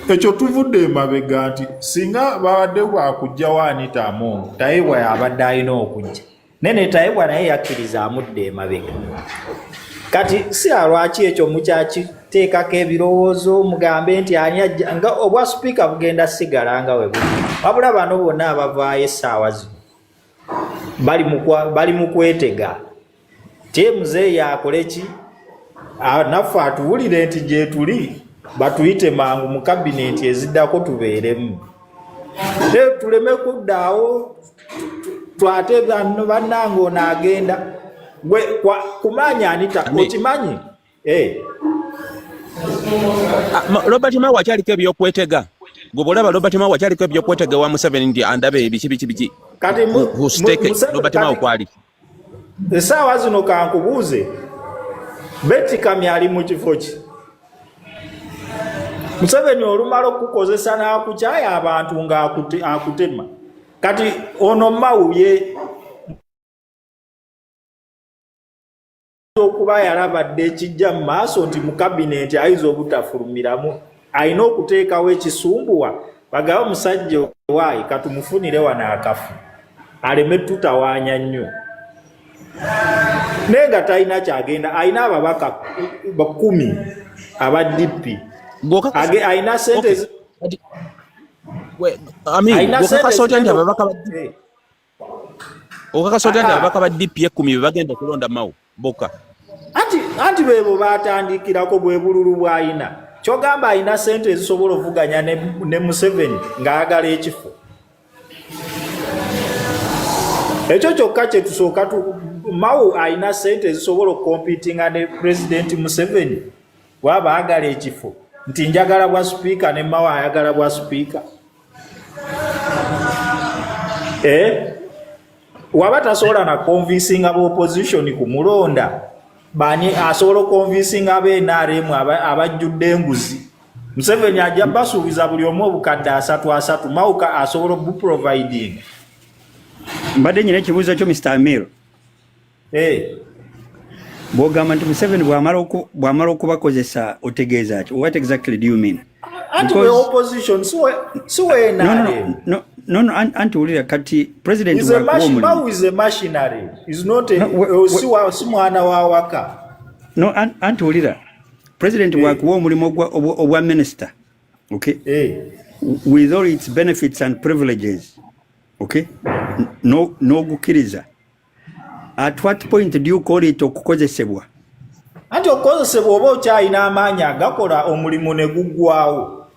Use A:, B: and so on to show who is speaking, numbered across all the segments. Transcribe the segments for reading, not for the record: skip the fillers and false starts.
A: ekyo tuvudde emabega nti singa babadde bwakujjawo Anita Amongo Tayiwa yabadde alina okujja nene Tayiwa naye yakkiriza amudde emabega kati si alwaki ekyo mukyakiteekako ebirowoozo mugambe nti ani ajja nga obwa sipiika bugenda sigala nga we buli wabula bano bonna abavaayo essaawa zino bali mu kwetega te muzeeyi yakole ki naffe atuwulire nti gye tuli batuyite mangu mu kabineti eziddako tubeeremu tuleme kuddaawo twate bannange ono agenda gwe kumanya Anita okimanyi
B: Robert Mao akyaliko ebyokwetega gwe bw'olaba Robert Mao akyaliko ebyokwetega wa Museveni ndi andabe ebiki
A: kati
B: Robert Mao kwali
A: essaawa zino kankubuuze Betty Kamya ali mu kifo ki Museveni olumala okukozesa n'akukyaya abantu ng'akutema kati ono Mao ye okuba yalabadde ekijja mu maaso nti mu kabineti ayinza obutafulumiramu alina okuteekawo ekisumbuwa bagabe omusajja waayi katumufunire wano akafu aleme tutawaanya nnyo naye nga talina kyagenda alina ababaka 10 aba DP alina sente
B: okakasota nti ababaka ba DP 10 bebagenda kulonda Mao boka
A: anti bebo batandikirako bwe bululu bw'ayina kyogamba ayina sente ezisobola ovuganya ne Museveni ng'ayagala ekifo ekyo kyokka kye tusooka Mao ayina sente ezisobola okompitinga ne President Museveni waba ayagala ekifo nti njagala bwa sipiika ne Mao ayagala bwa sipiika waba tasobola na convincing aba opposition ku mulonda bani asobola convincing aba NRM abajjudde enguzi Museveni ajja basuubiza buli omu obukadde 3 Mao asobola bu providing
C: mbadde nyina ekibuuzo kyo Mr. Amir bw'ogamba nti Museveni bw'amala okubakozesa otegeeza ki what exactly do you mean
A: because opposition so NRM
C: no anti ulira kati president
A: is a machine Mao is a machinery is not a si mwana wa waka
C: no anti ulira president wa omulimu obwa minister okay with all its benefits and privileges okay no gukiriza at what point do you call it okukozesebwa
A: anti okukozesebwa oba okyalina amaanyi agakola omulimu ne guggwawo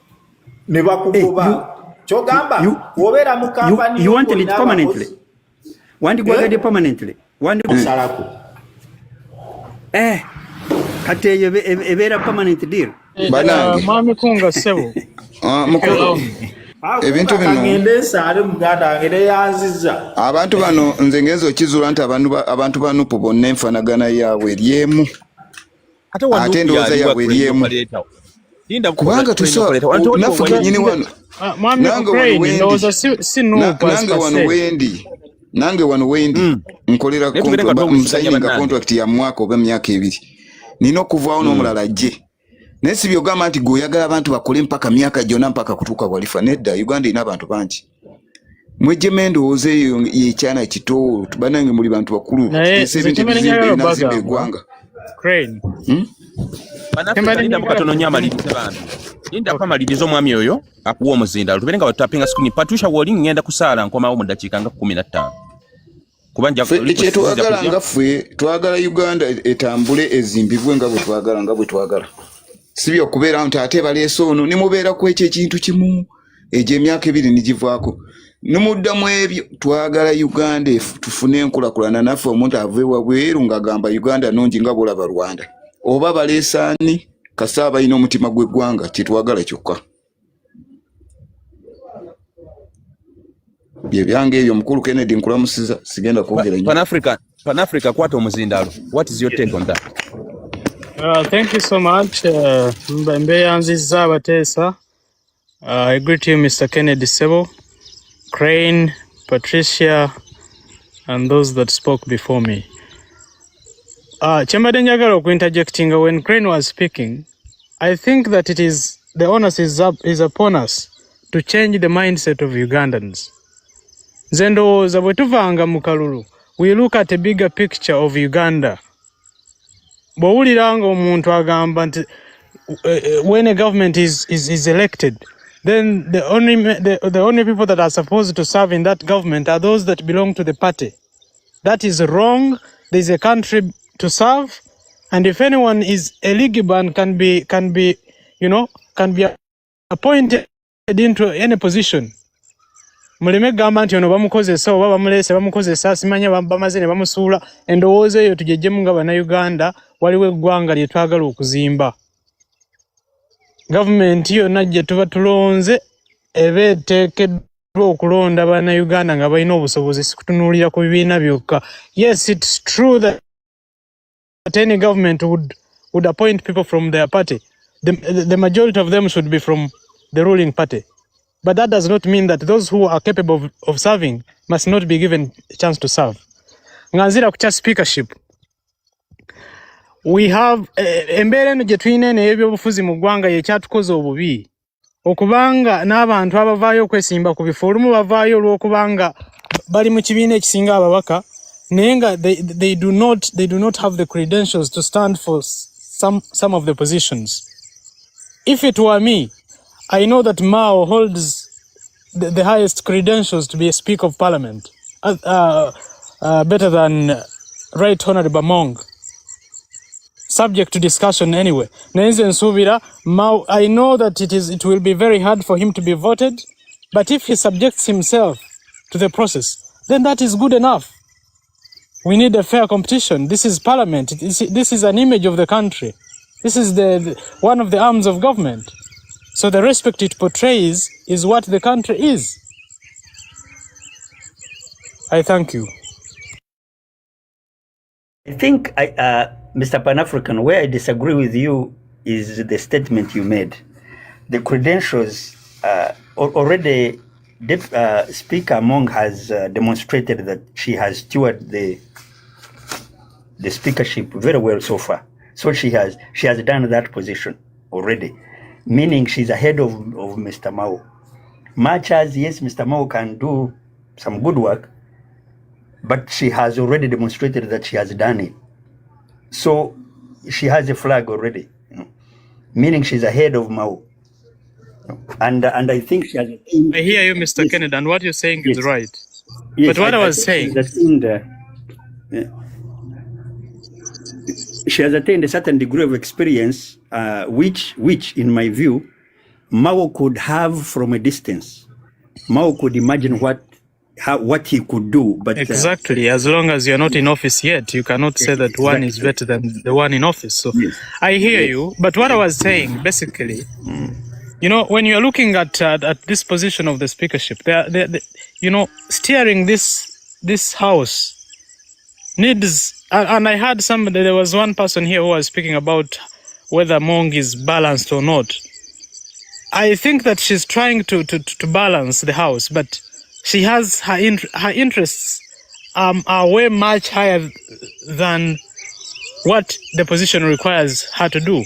A: ne bakugoba chogamba wobera mu company
C: you want it permanently want gwagade permanently want
A: salako
C: kati ebera permanent deal
D: mami kunga sebo
E: mukulu ebintu bino
A: ngende sare muganda ngere yanziza
E: abantu bano nze ngenzo okizula nti abantu bano bonna enfanagana yaabwe lyemu ate ndowooza yaabwe lyemu kubanga tusonafuga nyini wano nange wano wendi nkolera musayininga contract ya mwaka oba emyaka 2 nina okuvaawo n'omulala gye naye si byogamba nti gweoyagala abantu bakole mpaka myaka gyonna mpaka kutuuka bwalifa nedda Uganda ina abantu bangi mwejjema endowooza eyo yekyana kito banange muli bantu bakulu nazimba eggwanga
B: Linda kwa malirizo mwami oyo akuwa omuzindalo tuberenga batapinga screen Patricia Woli ngenda kusaala nkomawo mu dakiika nga 15 kubanja
E: twagala ngaffe twagala Uganda etambule ezimbibwe nga bwe twagala sibyo kubeera nti ate baleese ono ne mubeera ku ekyo ekintu kimu egyo emyaka 2 nigivaako nimuddamu ebyo twagala Uganda tufune enkulakulana naffe omuntu ave wabweru ng'agamba Uganda nungi nga bwolaba Rwanda oba baleesaani kasaba ino omutima gw'eggwanga kitwagala kyokka bye byange ebyo mukulu Kennedy nkulamusiza sigenda kwogera nnyo
B: Pan Africa kwata omuzindalo what is your take on that
D: thank you so much mbeyanziza abateesa I greet you Mr. Kennedy Sebo Crane Patricia and those that spoke before me Chembade njagala okuinterjectinga when Crane was speaking I think that it is the onus is upon us to change the mindset of Ugandans. Zendowooza bwe tuvanga mu kalulu, we look at a bigger picture of Uganda. Bw'owuliranga omuntu agamba nti when a government is elected, then the only people that are supposed to serve in that government are those that belong to the party. That is wrong. There is a country to serve, and if anyone is eligible and can be appointed into any position, muleme gamba nti ono bamukozesa oba bamulese bamukozesa simanya bamaze ne bamusuula endowooza eyo tujejjemu nga bannayuganda waliwo eggwanga lye twagala okuzimba. Gavumenti yonna gye tuba tulonze eba eteekeddwa okulonda bannayuganda nga balina obusobozi si kutunuulira ku bibiina byokka. Yes, it's true that any government would appoint people from their party. The majority of them should be from the ruling party. But that does not mean that those who are capable of serving must not be given a chance to serve. Nganzira kucha speakership. We have embeera eno gye tulina eno ey'ebyobufuzi mu ggwanga yekyatukoze obubi. Okubanga n'abantu abavaayo okwesimba ku bifo olumu bavaayo olw'okubanga bali mu kibiina ekisinga ababaka naye nga they do not have the credentials to stand for some of the positions. If it were me, I know that Mao holds the highest credentials to be a Speaker of Parliament, better than Right Honorable Mong. Subject to discussion anyway. Mao, I know that it will be very hard for him to be voted, but if he subjects himself to the process, then that is good enough. We need a fair competition. This is Parliament. This is an image of the country. This is one of the arms of government. So the respect it portrays is what the country is. I thank you.
C: I think, Mr. Pan-African, where I disagree with you is the statement you made. The credentials, already Speaker Mong has demonstrated that she has stewarded the speakership very well so far. So she has done that position already, meaning she's ahead of Mr. Mao. Much as, yes, Mr. Mao can do some good work, but she has already demonstrated that she has done it. So she has a flag already, meaning she's ahead of Mao. And I think she has a team.
D: I hear you, Mr.
C: Yes.
D: Kennedy, and what you're saying
C: Yes.
D: is right.
C: Yes,
D: But what I was saying,
C: she has attained a certain degree of experience, which, in my view, Mao could have from a distance. Mao could imagine what he could do, but
D: exactly, as long as you're not in office yet, you cannot say that one is better than the one in office. So
C: yes.
D: I hear you, but what I was saying, basically, when you're looking at this position of the speakership, steering this house needs, and I heard there was one person here who was speaking about whether Mong is balanced or not. I think that she's trying to balance the house, but she has her interests are way much higher than what the position requires her to do.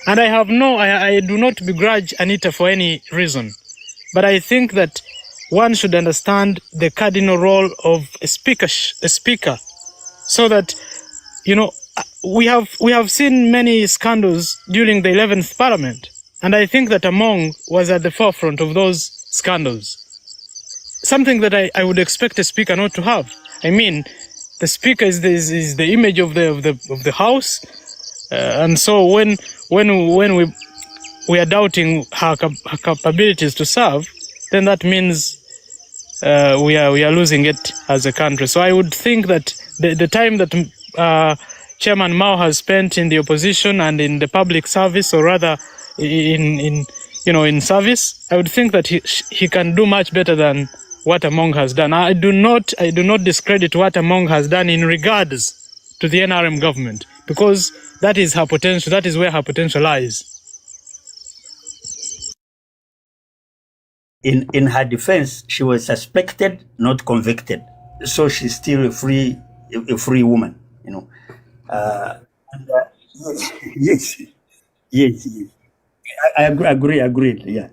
D: And I do not begrudge Anita for any reason, but I think that one should understand the cardinal role of a speaker, so that we have seen many scandals during the 11th Parliament, and I think that Mong was at the forefront of those scandals. Something that I would expect a speaker not to have. I mean, the speaker is the image of the house, and so when we are doubting her capabilities to serve, then that means we are losing it as a country. So I would think that the time that Chairman Mao has spent in the opposition and in the public service, or rather in service, I would think that he can do much better than what Mong has done. I do not discredit what Mong has done in regards to the NRM government, because that is her potential. That is where her potential lies.
C: In her defense, she was suspected, not convicted, so she's still a free woman. Yes. I agree, yeah.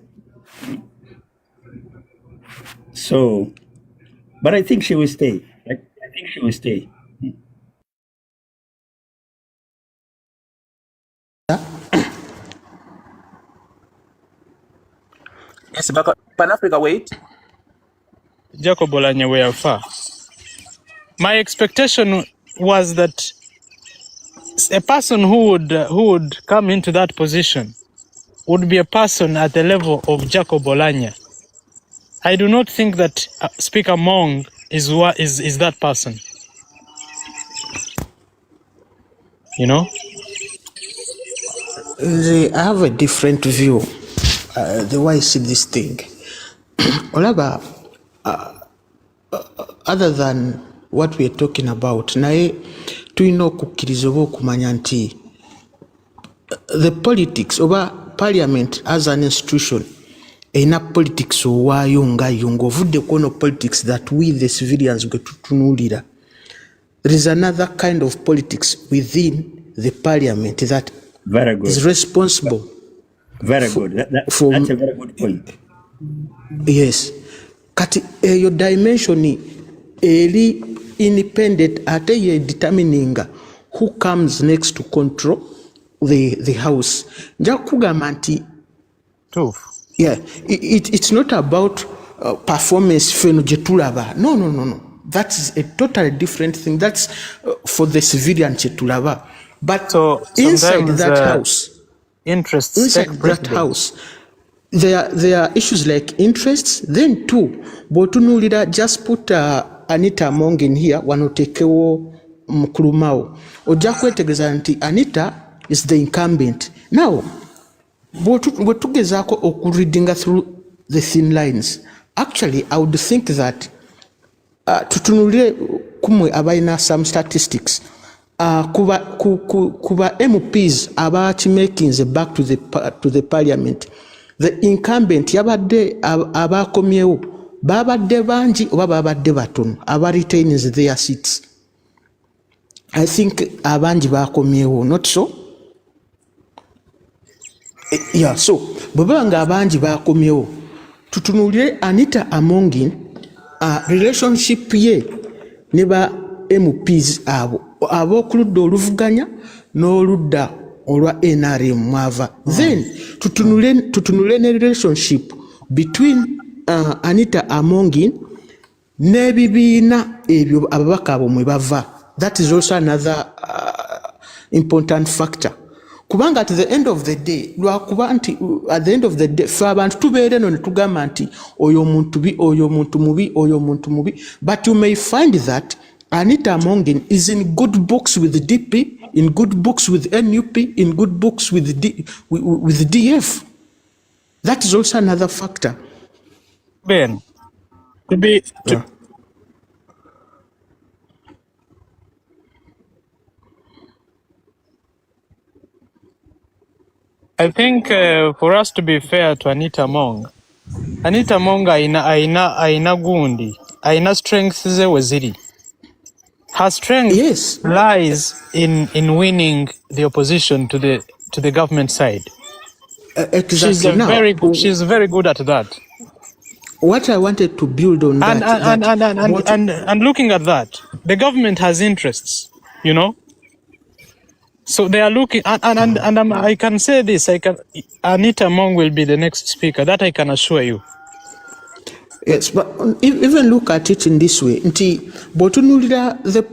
C: So, but I think she will stay. I think she will stay.
B: Yes, but Pan Africa, wait.
D: Jacob Olanya were far. My expectation was that a person who would come into that position would be a person at the level of Jacob Olanya. I do not think that Speaker Mong is that person. You know?
F: I have a different view, the way I see this thing. Olaba, other than what we are talking about, naye tulina okukkiriza oba okumanya nti the politics oba parliament as an institution erina politics owaayo nga yo ng'ovudde kuono politics that we the civilians gwe tutunuulira. There is another kind of politics within the parliament that
C: Very good.
F: is responsible.
C: Very good. That's a very good point.
F: Yes. Kati eyo dimension eri independent ate ye determining who comes next to control the house. Nja kugamba nti yeah, it's not about performance feno jetulaba. No. That's a totally different thing. That's for the civilian jetulaba. But
D: so
F: inside that house,
D: interests
F: inside that house, there are issues like interests. Then too, botunulira just put Anita Among in here, wanotekewo mkulumao. Ojja kwetegereza nti Anita is the incumbent. Now, bwetugezaako okureadinga through the thin lines, actually I would think that tutunulire kumwe abalina some statistics. Kuba MPs abakimakinze back to the parliament, the incumbent yabadde abakomyewo babadde bangi oba babadde batono aba retains their seats. I think abangi bakomyewo, not so? Yeah, so bwebaba nga abangi bakomyewo, tutunulire Anita Among relationship ye ne ba MPs abo ab'okuludda oluvuganya n'oludda olwa NRM mwava. Then tutunule ne relationship between Anita Among n'ebibiina ebyo ababaka abo mwe bava. That is also another important factor. Kubanga at the end of the day, at the end of the day, fe abantu tubeere no ne tugamba nti oyo muntu mubi, but you may find that Anita Among is in good books with the DP, in good books with NUP, in good books with the DF. That is also another factor.
D: Ben, I think for us to be fair to Anita Among aina gundi, aina strengths ze weziri. Her strength lies in winning the opposition to the government side.
F: Exactly.
D: She's very good at that.
F: What I wanted to build on
D: and looking at that, the government has interests, you know. So they are looking, and I can say this: Anita Among will be the next speaker. That I can assure you.
F: Yes, but even look at it in this way. Nti botunulira the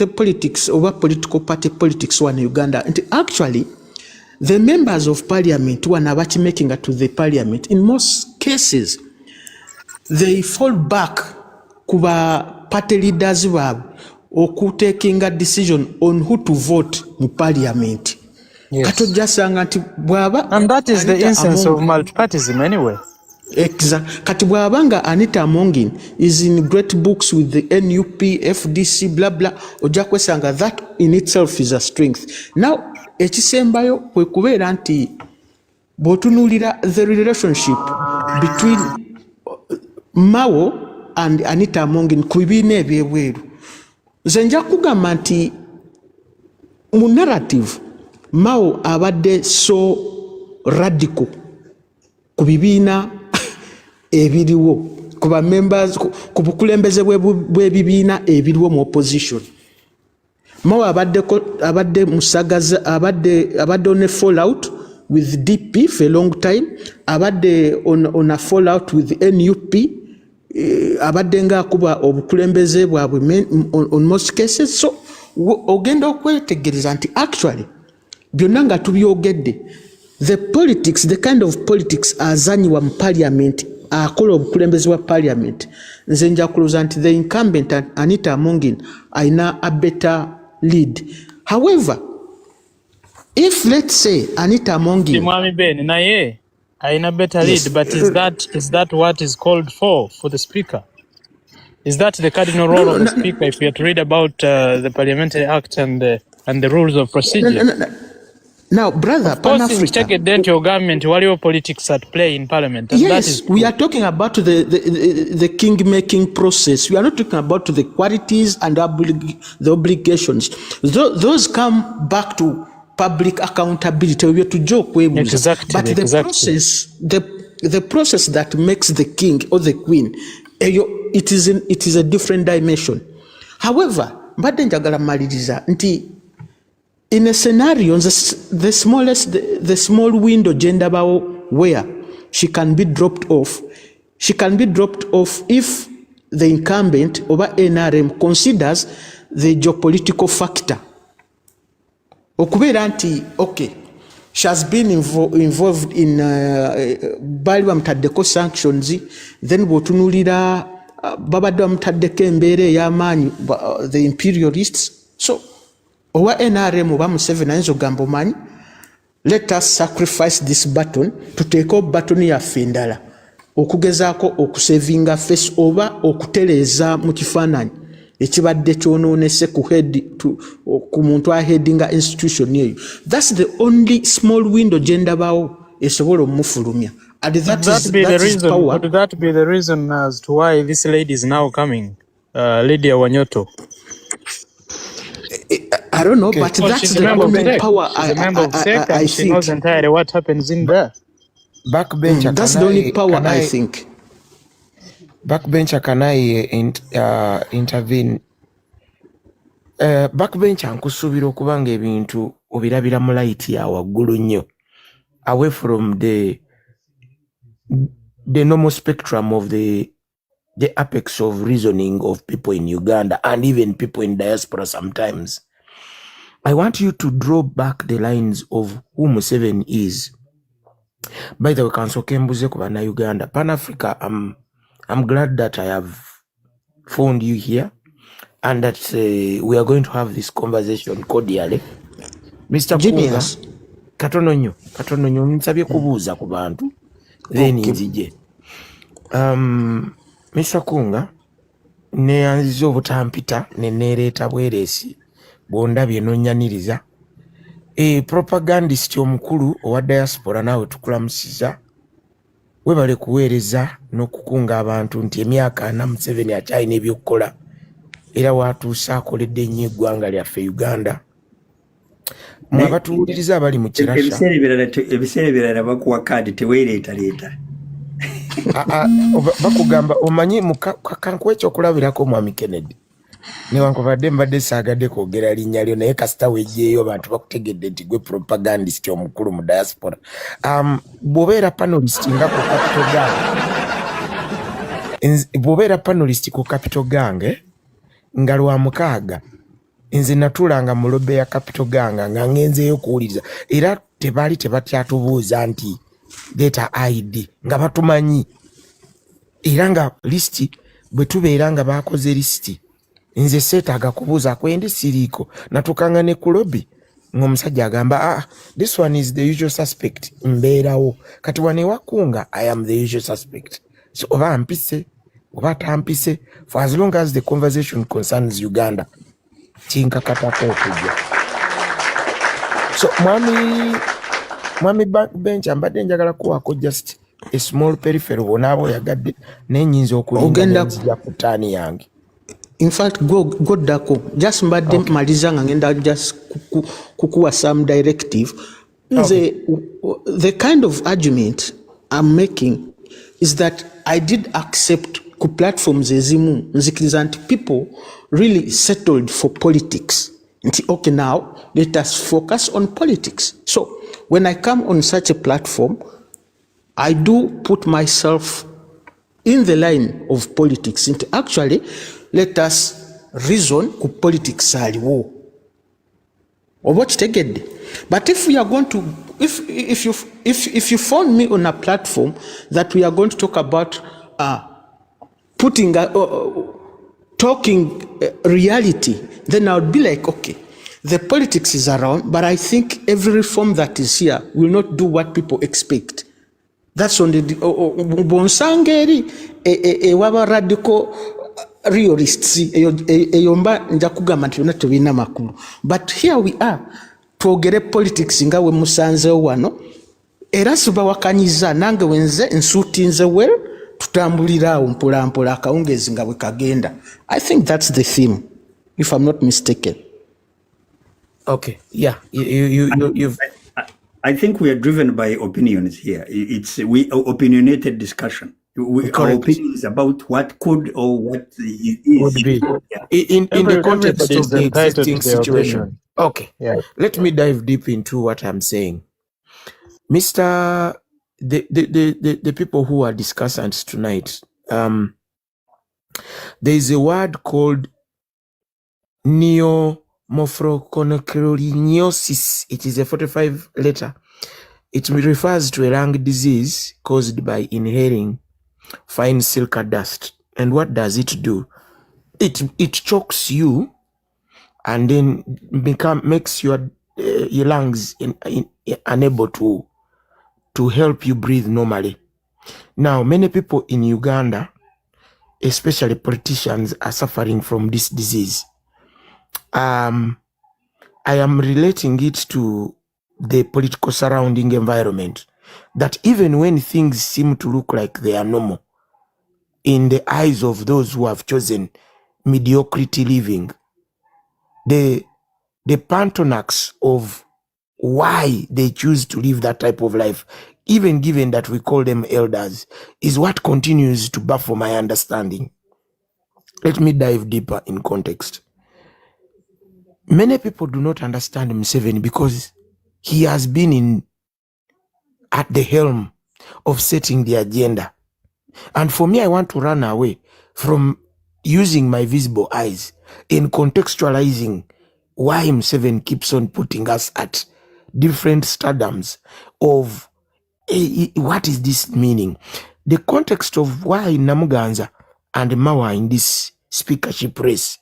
F: politics over political party politics in Uganda. Nti actually, the members of parliament who are now making it to the parliament, in most cases, they fall back kuba party leaders wabo or taking a decision on who to vote in parliament.
D: Yes.
F: And
D: that is the essence of multipartyism anyway.
F: Exactly. Kati bwabanga Anita Among is in great books with the NUP, FDC, blah blah. Oja kwesanga that in itself is a strength. Now, ekisembayo kwe kubeera nti botunulira the relationship between Mao and Anita Among kubibiina ebyebweru. Nze nja kugamba nti mu narrative Mao abadde so radical ku bibiina ebiriwo ku ba members ku bukulembeze bw'ebibiina ebiriwo mu opposition. Mao abadde musagaza abadde on a fallout with DP for a long time, abadde on a fallout with NUP, abadde nga akuba obukulembeze bwabwe on most cases. So ogenda okwetegereza nti actually byonna nga tubyogedde, the kind of politics azanyiwa mu parliament, akola obukulembeze bwa parliament, nze nja kulowooza nti the incumbent Anita Amongin ayina a better lead. However, if let's say Anita Amongin
D: Mwami Ben naye ayina better lead, but is that what is called for the speaker? Is that the cardinal role of the speaker if you have to read about the Parliamentary Act and the rules of procedure?
F: Now, brother,
D: Pan-Africa, check it into your government, waliwo politics at play in parliament. And
F: yes,
D: that is
F: we are talking about the king-making process. We are not talking about the qualities and the obligations. Those come back to public accountability. We have to joke.
D: Exactly,
F: but the process that makes the king or the queen, it is a different dimension. However, mbadde njagala maliriza nti in a scenario, the small window gender where she can be dropped off if the incumbent over NRM considers the geopolitical factor. Okubeera nti, okay, she has been involved in bali bamutaddeko sanctions, then bwotunulira babadde bamutaddeko embeera ey'amaanyi the imperialists. So owa NRM oba Museveni ayinza okugamba omanyi, let us sacrifice this button, tuteeko button yaffe endala okugezaako okusevinga face oba okutereeza mu kifaananyi ekibadde kyonoonese ku muntu aheadinga institution eyo. That's the only small window gye ndabawo esobola omufulumya. And that is power.
D: Would that be the reason as to why this lady is now coming, Lydia Wanyoto?
F: I don't know, okay, but that's the only power I
D: she knows entirely what happens in there.
G: Backbencher,
F: that's the only power I think.
G: Backbencher, can I intervene? Backbencher nkusuubira okubanga ebintu obirabira mu light ya waggulu nnyo, away from the normal spectrum of the apex of reasoning of people in Uganda and even people in diaspora sometimes. I want you to draw back the lines of who Museveni is. By the way, Council Kembuze Kubana Uganda, Pan-Africa, I'm glad that I have found you here and that we are going to have this conversation cordially. Mr.
F: Genius.
G: Kunga, Katononyo, nsabye kubuuza ku bantu, then nzije. Mr. Kunga, neyanziza obutampita neneereeta bweresi bwondabye nonnyaniriza. Propagandist omukulu owa diaspora naawe tukulamusiza. Webale kuweereza n'okukunga abantu nti emyaka 4 Museveni akyalina ebyokukola era watuusa akoledde nnyo eggwanga lyaffe Uganda. Mwabatuwuliriza abali mu kirasha.
C: Ebiseera birala bakuwa kaadi teweereetaleeta.
G: Bakugamba omanyi mukankuwa ekyokulabirako Mwami Kennedy. Newankubadde mbadde saagadde kwogera linnya lyo naye kasita wejjeeyo abantu bakutegedde nti gwe propagandist omukulu mu diaspora. Bw'obeera panelist nga ku Capital Gang, bw'obeera panelist ku Capital Gang nga lwa mukaaga nze natulanga mu lobe ya Capital Gang nga ngenzeeyo kuwuliriza era tebaali tebatyatubuuza nti data ID nga batumanyi era nga listi bwe tubeera nga bakoze listi nze seetaaga kubuuza kwendi siriiko natukanga ne ku lobby ng'omusajja agamba this one is the usual suspect mbeerawo kati wane wakunga I am the usual suspect. So oba mpise oba tampise, for as long as the conversation concerns Uganda tinkakatako okujja. So mwami Backbencher mbadde njagala kuwaako just a small peripheral bonaabo yagadde nenyinza okulinda nzija ku taani yange.
F: In fact, go dako. Just mbadde maliza nga ngenda just kukuwa some directive. The kind of argument I'm making is that I did accept ku platforms ezimu nzikiriza nti people really settled for politics. Nti okay, now let us focus on politics. So when I come on such a platform, I do put myself in the line of politics. Nti actually let us reason ku politics aliwo. Oba kitegedde. But if we are going to, if you found me on a platform that we are going to talk about talking reality, then I would be like, okay, the politics is around, but I think every reform that is here will not do what people expect. That's on the bonsangeri waba radical realists eyomba nja kugamba nti yonna tebirina makulu. But here we are, twogere politics nga we musanzewo wano, era sibawakanyiza nange wenze nsuutinze well, tutambulira awo mpola mpola akawungezi nga bwe kagenda. I think that's the theme, if I'm not mistaken.
G: Okay, yeah, you've...
C: I think we are driven by opinions here. We opinionated discussion. Our opinions about what could or what
G: would be in the context of the existing situation. Okay, yeah. Let me dive deep into what I'm saying. Mr. The people who are discussants tonight, there is a word called neomorphochondrosis. It is a 45 letter. It refers to a lung disease caused by inhaling fine silica dust. And what does it do? It chokes you and then makes your lungs unable to help you breathe normally. Now, many people in Uganda, especially politicians, are suffering from this disease. I am relating it to the political surrounding environment, that even when things seem to look like they are normal in the eyes of those who have chosen mediocrity living, the pantonax of why they choose to live that type of life, even given that we call them elders, is what continues to baffle my understanding. Let me dive deeper in context. Many people do not understand Museveni because he has been at the helm of setting the agenda. And for me, I want to run away from using my visible eyes in contextualizing why Museveni keeps on putting us at different stadiums of what is this meaning. The context of why Namuganza and Mawa in this speakership race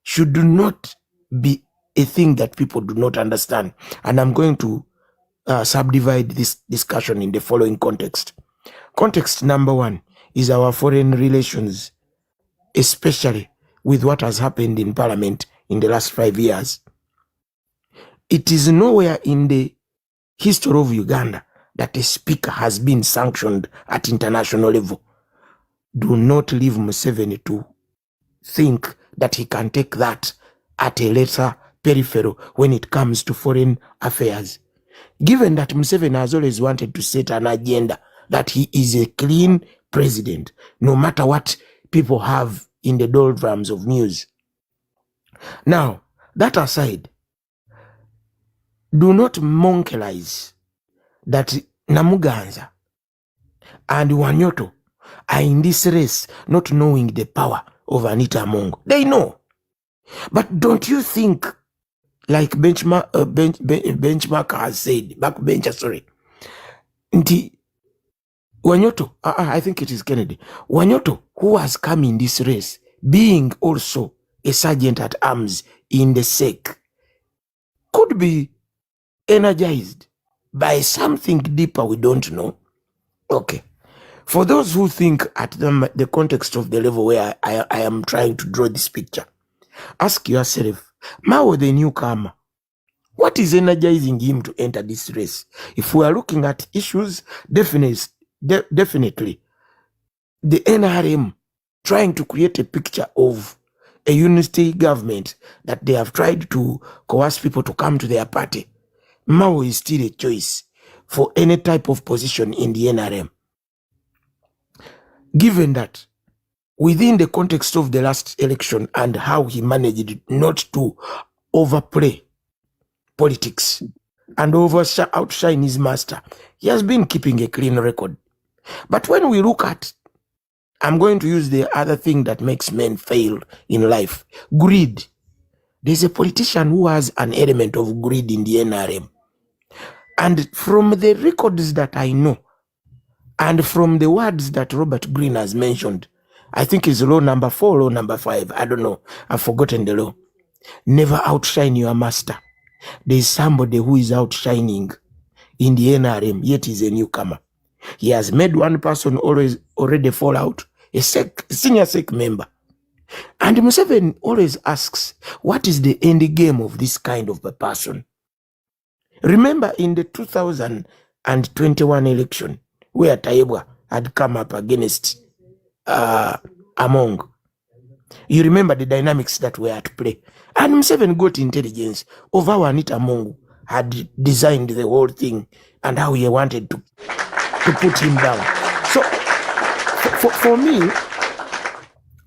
G: should not be a thing that people do not understand. And I'm going to subdivide this discussion in the following context. Context number one is our foreign relations, especially with what has happened in Parliament in the last 5 years. It is nowhere in the history of Uganda that a speaker has been sanctioned at international level. Do not leave Museveni to think that he can take that at a lesser peripheral when it comes to foreign affairs. Given that Museveni has always wanted to set an agenda that he is a clean president, no matter what people have in the doldrums of news. Now, that aside, do not monkelize that Namuganza and Wanyoto are in this race not knowing the power of Anita Mongo. They know. But don't you think, like Benchmark has said, Backbencher, sorry, Wanyoto, I think it is Kennedy, Wanyoto, who has come in this race, being also a sergeant at arms in the SEC, could be energized by something deeper we don't know. Okay. For those who think at the context of the level where I am trying to draw this picture, ask yourself, Mao the newcomer, what is energizing him to enter this race? If we are looking at issues, definitely the NRM trying to create a picture of a unity government that they have tried to coerce people to come to their party. Mao is still a choice for any type of position in the NRM. Given that, within the context of the last election and how he managed not to overplay politics and outshine his master, he has been keeping a clean record. But when we look at, I'm going to use the other thing that makes men fail in life, greed. There's a politician who has an element of greed in the NRM. And from the records that I know, and from the words that Robert Greene has mentioned, I think it's law number 4, law number 5, I don't know, I've forgotten the law. Never outshine your master. There's somebody who is outshining in the NRM, yet is a newcomer. He has made one person already fall out, a senior SEC member. And Museveni always asks, what is the end game of this kind of a person? Remember in the 2021 election, where Taibwa had come up against Among. You remember the dynamics that were at play. And Museveni got intelligence of how Anita Among had designed the whole thing and how he wanted to put him down. So,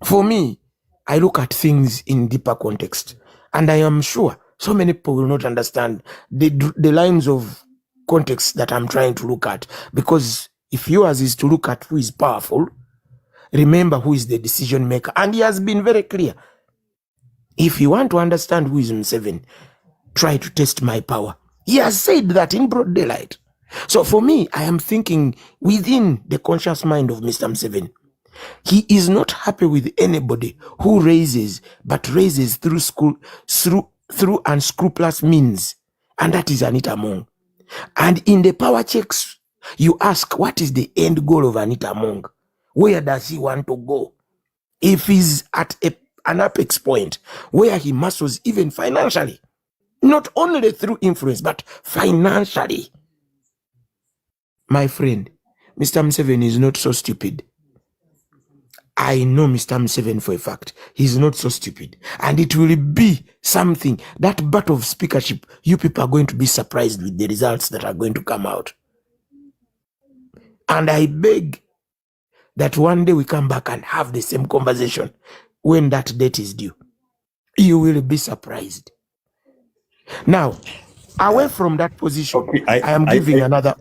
G: for me, I look at things in deeper context. And I am sure so many people will not understand the lines of context that I'm trying to look at. Because if yours is to look at who is powerful, remember who is the decision maker. And he has been very clear. If you want to understand who is Museveni, try to test my power. He has said that in broad daylight. So for me, I am thinking within the conscious mind of Mr. Museveni. He is not happy with anybody who raises, but raises through unscrupulous means. And that is Anita Among. And in the power checks, you ask, what is the end goal of Anita Among? Where does he want to go? If he's at an apex point where he muscles even financially, not only through influence, but financially. My friend, Mr. Museveni is not so stupid. I know Mr. Museveni for a fact. He's not so stupid. And it will be something, that battle of speakership, you people are going to be surprised with the results that are going to come out. And I beg that one day we come back and have the same conversation when that date is due. You will be surprised. Now, away from that position, okay, I am giving another...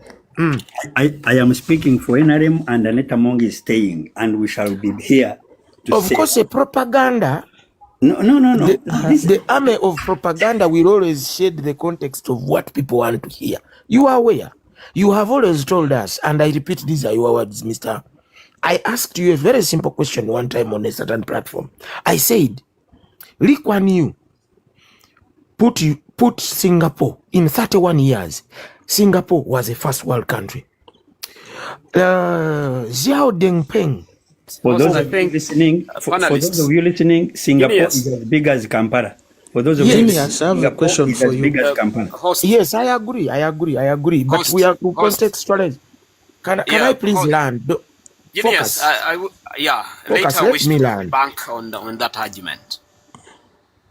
C: I am speaking for NRM, and Anita Among is staying, and we shall be here to
G: Of course, a propaganda...
C: No.
G: The army of propaganda will always shade the context of what people want to hear. You are aware. You have always told us, and I repeat, these are your words, Mr. I asked you a very simple question one time on a certain platform. I said, Lee Kuan Yew put Singapore in 31 years. Singapore was a first world country. Xiao Dengpeng.
C: For those of you listening, Singapore is as big as Kampala. For those of you listening, Singapore is as big as Kampala.
G: Yes, I agree. But we have to contextualize. Can I please land?
H: Yes, later we should bank on that argument.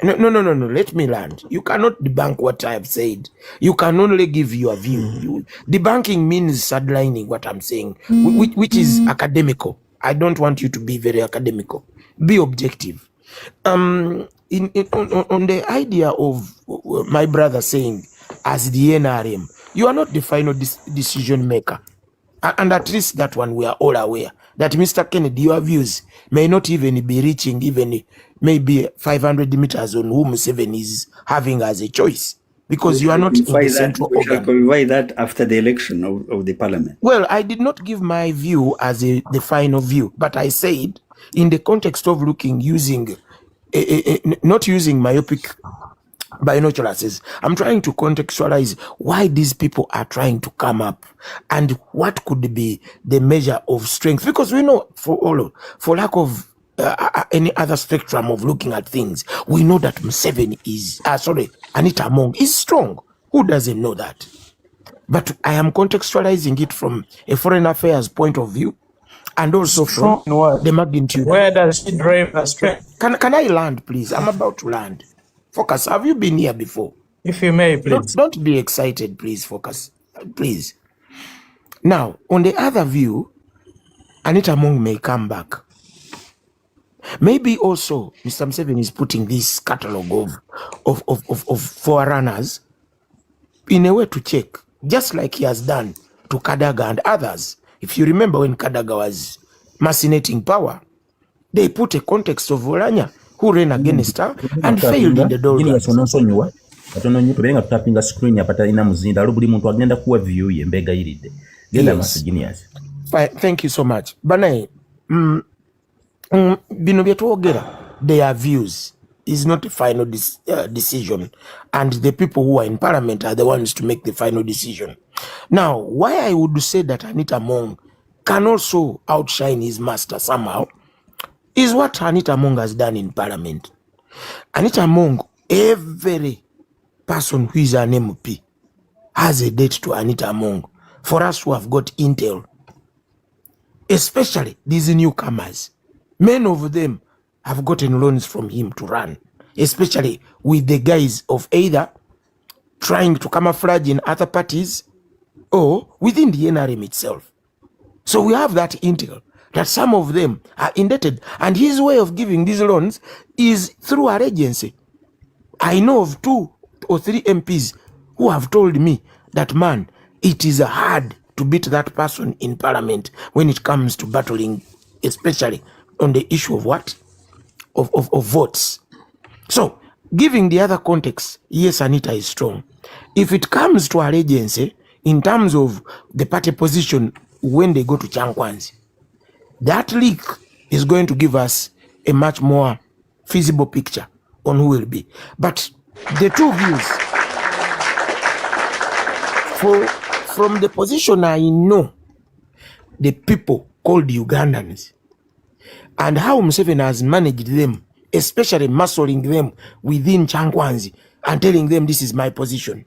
G: No. Let me land. You cannot debunk what I have said. You can only give your view. Debunking means sidelining what I'm saying, which is academical. I don't want you to be very academical. Be objective. On the idea of my brother saying, as the NRM, you are not the final decision maker. And at least that one we are all aware that Mr. Kennedy, your views may not even be reaching even maybe 500 meters on whom Museveni is having as a choice, because you are not in the central organ.
C: We shall clarify that after the election of the parliament.
G: Well, I did not give my view as the final view, but I said in the context of looking using, not using myopic binoculars, I'm trying to contextualize why these people are trying to come up and what could be the measure of strength, because we know for lack of any other spectrum of looking at things, we know that Museveni is Anita Among is strong. Who doesn't know that? But I am contextualizing it from a foreign affairs point of view, and also from the magnitude.
D: Where does it drive her strength?
G: Can I land, please? I'm about to land. Focus. Have you been here before?
D: If you may, please.
G: Don't be excited, please. Focus, please. Now, on the other view, Anita Among may come back. Maybe also Mr. Museveni is putting this catalogue of forerunners in a way to check, just like he has done to Kadaga and others. If you remember when Kadaga was macinating power, they put a context of Volanya who ran against her and failed in the doldrums. Thank you so much. Banae, their views is not a final decision, and the people who are in parliament are the ones to make the final decision. Now, why I would say that Anita Among can also outshine his master somehow is what Anita Among has done in parliament. Anita Among, every person who is an MP has a date to Anita Among. For us who have got intel, especially these newcomers, many of them have gotten loans from him to run, especially with the guise of either trying to camouflage in other parties or within the NRM itself. So we have that intel that some of them are indebted, and his way of giving these loans is through our agency. I know of 2 or 3 MPs who have told me that, man, it is hard to beat that person in parliament when it comes to battling, especially on the issue of what? Of votes. So, giving the other context, yes, Anita is strong. If it comes to our agency, in terms of the party position when they go to Chankwanzi, that leak is going to give us a much more feasible picture on who will be. But the two views, from the position I know, the people called Ugandans, and how Museveni has managed them, especially muscling them within Chankwanzi and telling them this is my position.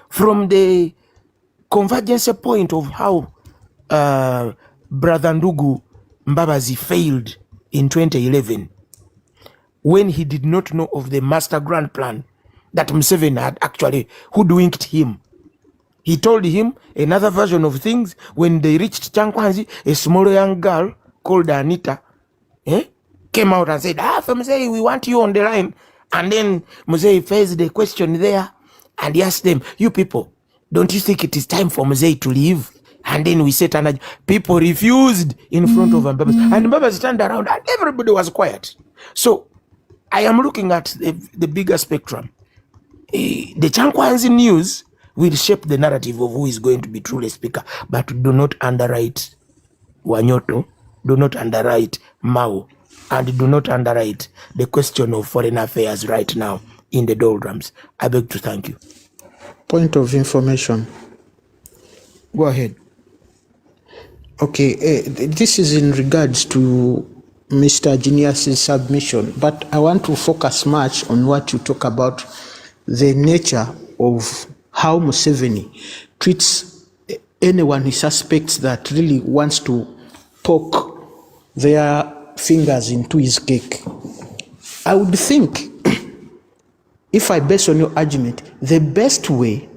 G: From the convergence point of how Brother Ndugu Mbabazi failed in 2011, when he did not know of the master grand plan that Museveni had actually hoodwinked him. He told him another version of things. When they reached Chankwanzi, a small young girl called Anita came out and said, Musei, we want you on the line. And then Musei faced the question there and he asked them, you people, don't you think it is time for Musei to leave? And then we said, and people refused in front of Mbabazi. And Mbabazi turned around and everybody was quiet. So I am looking at the bigger spectrum. The Chankwanzi news will shape the narrative of who is going to be truly speaker. But do not underwrite Wanyoto, do not underwrite Mao, and do not underwrite the question of foreign affairs right now in the doldrums. I beg to thank you.
F: Point of information.
G: Go ahead.
F: Okay, this is in regards to Mr. Genius's submission, but I want to focus much on what you talk about, the nature of how Museveni treats anyone he suspects that really wants to poke their fingers into his cake. I would think, if I base on your argument, the best way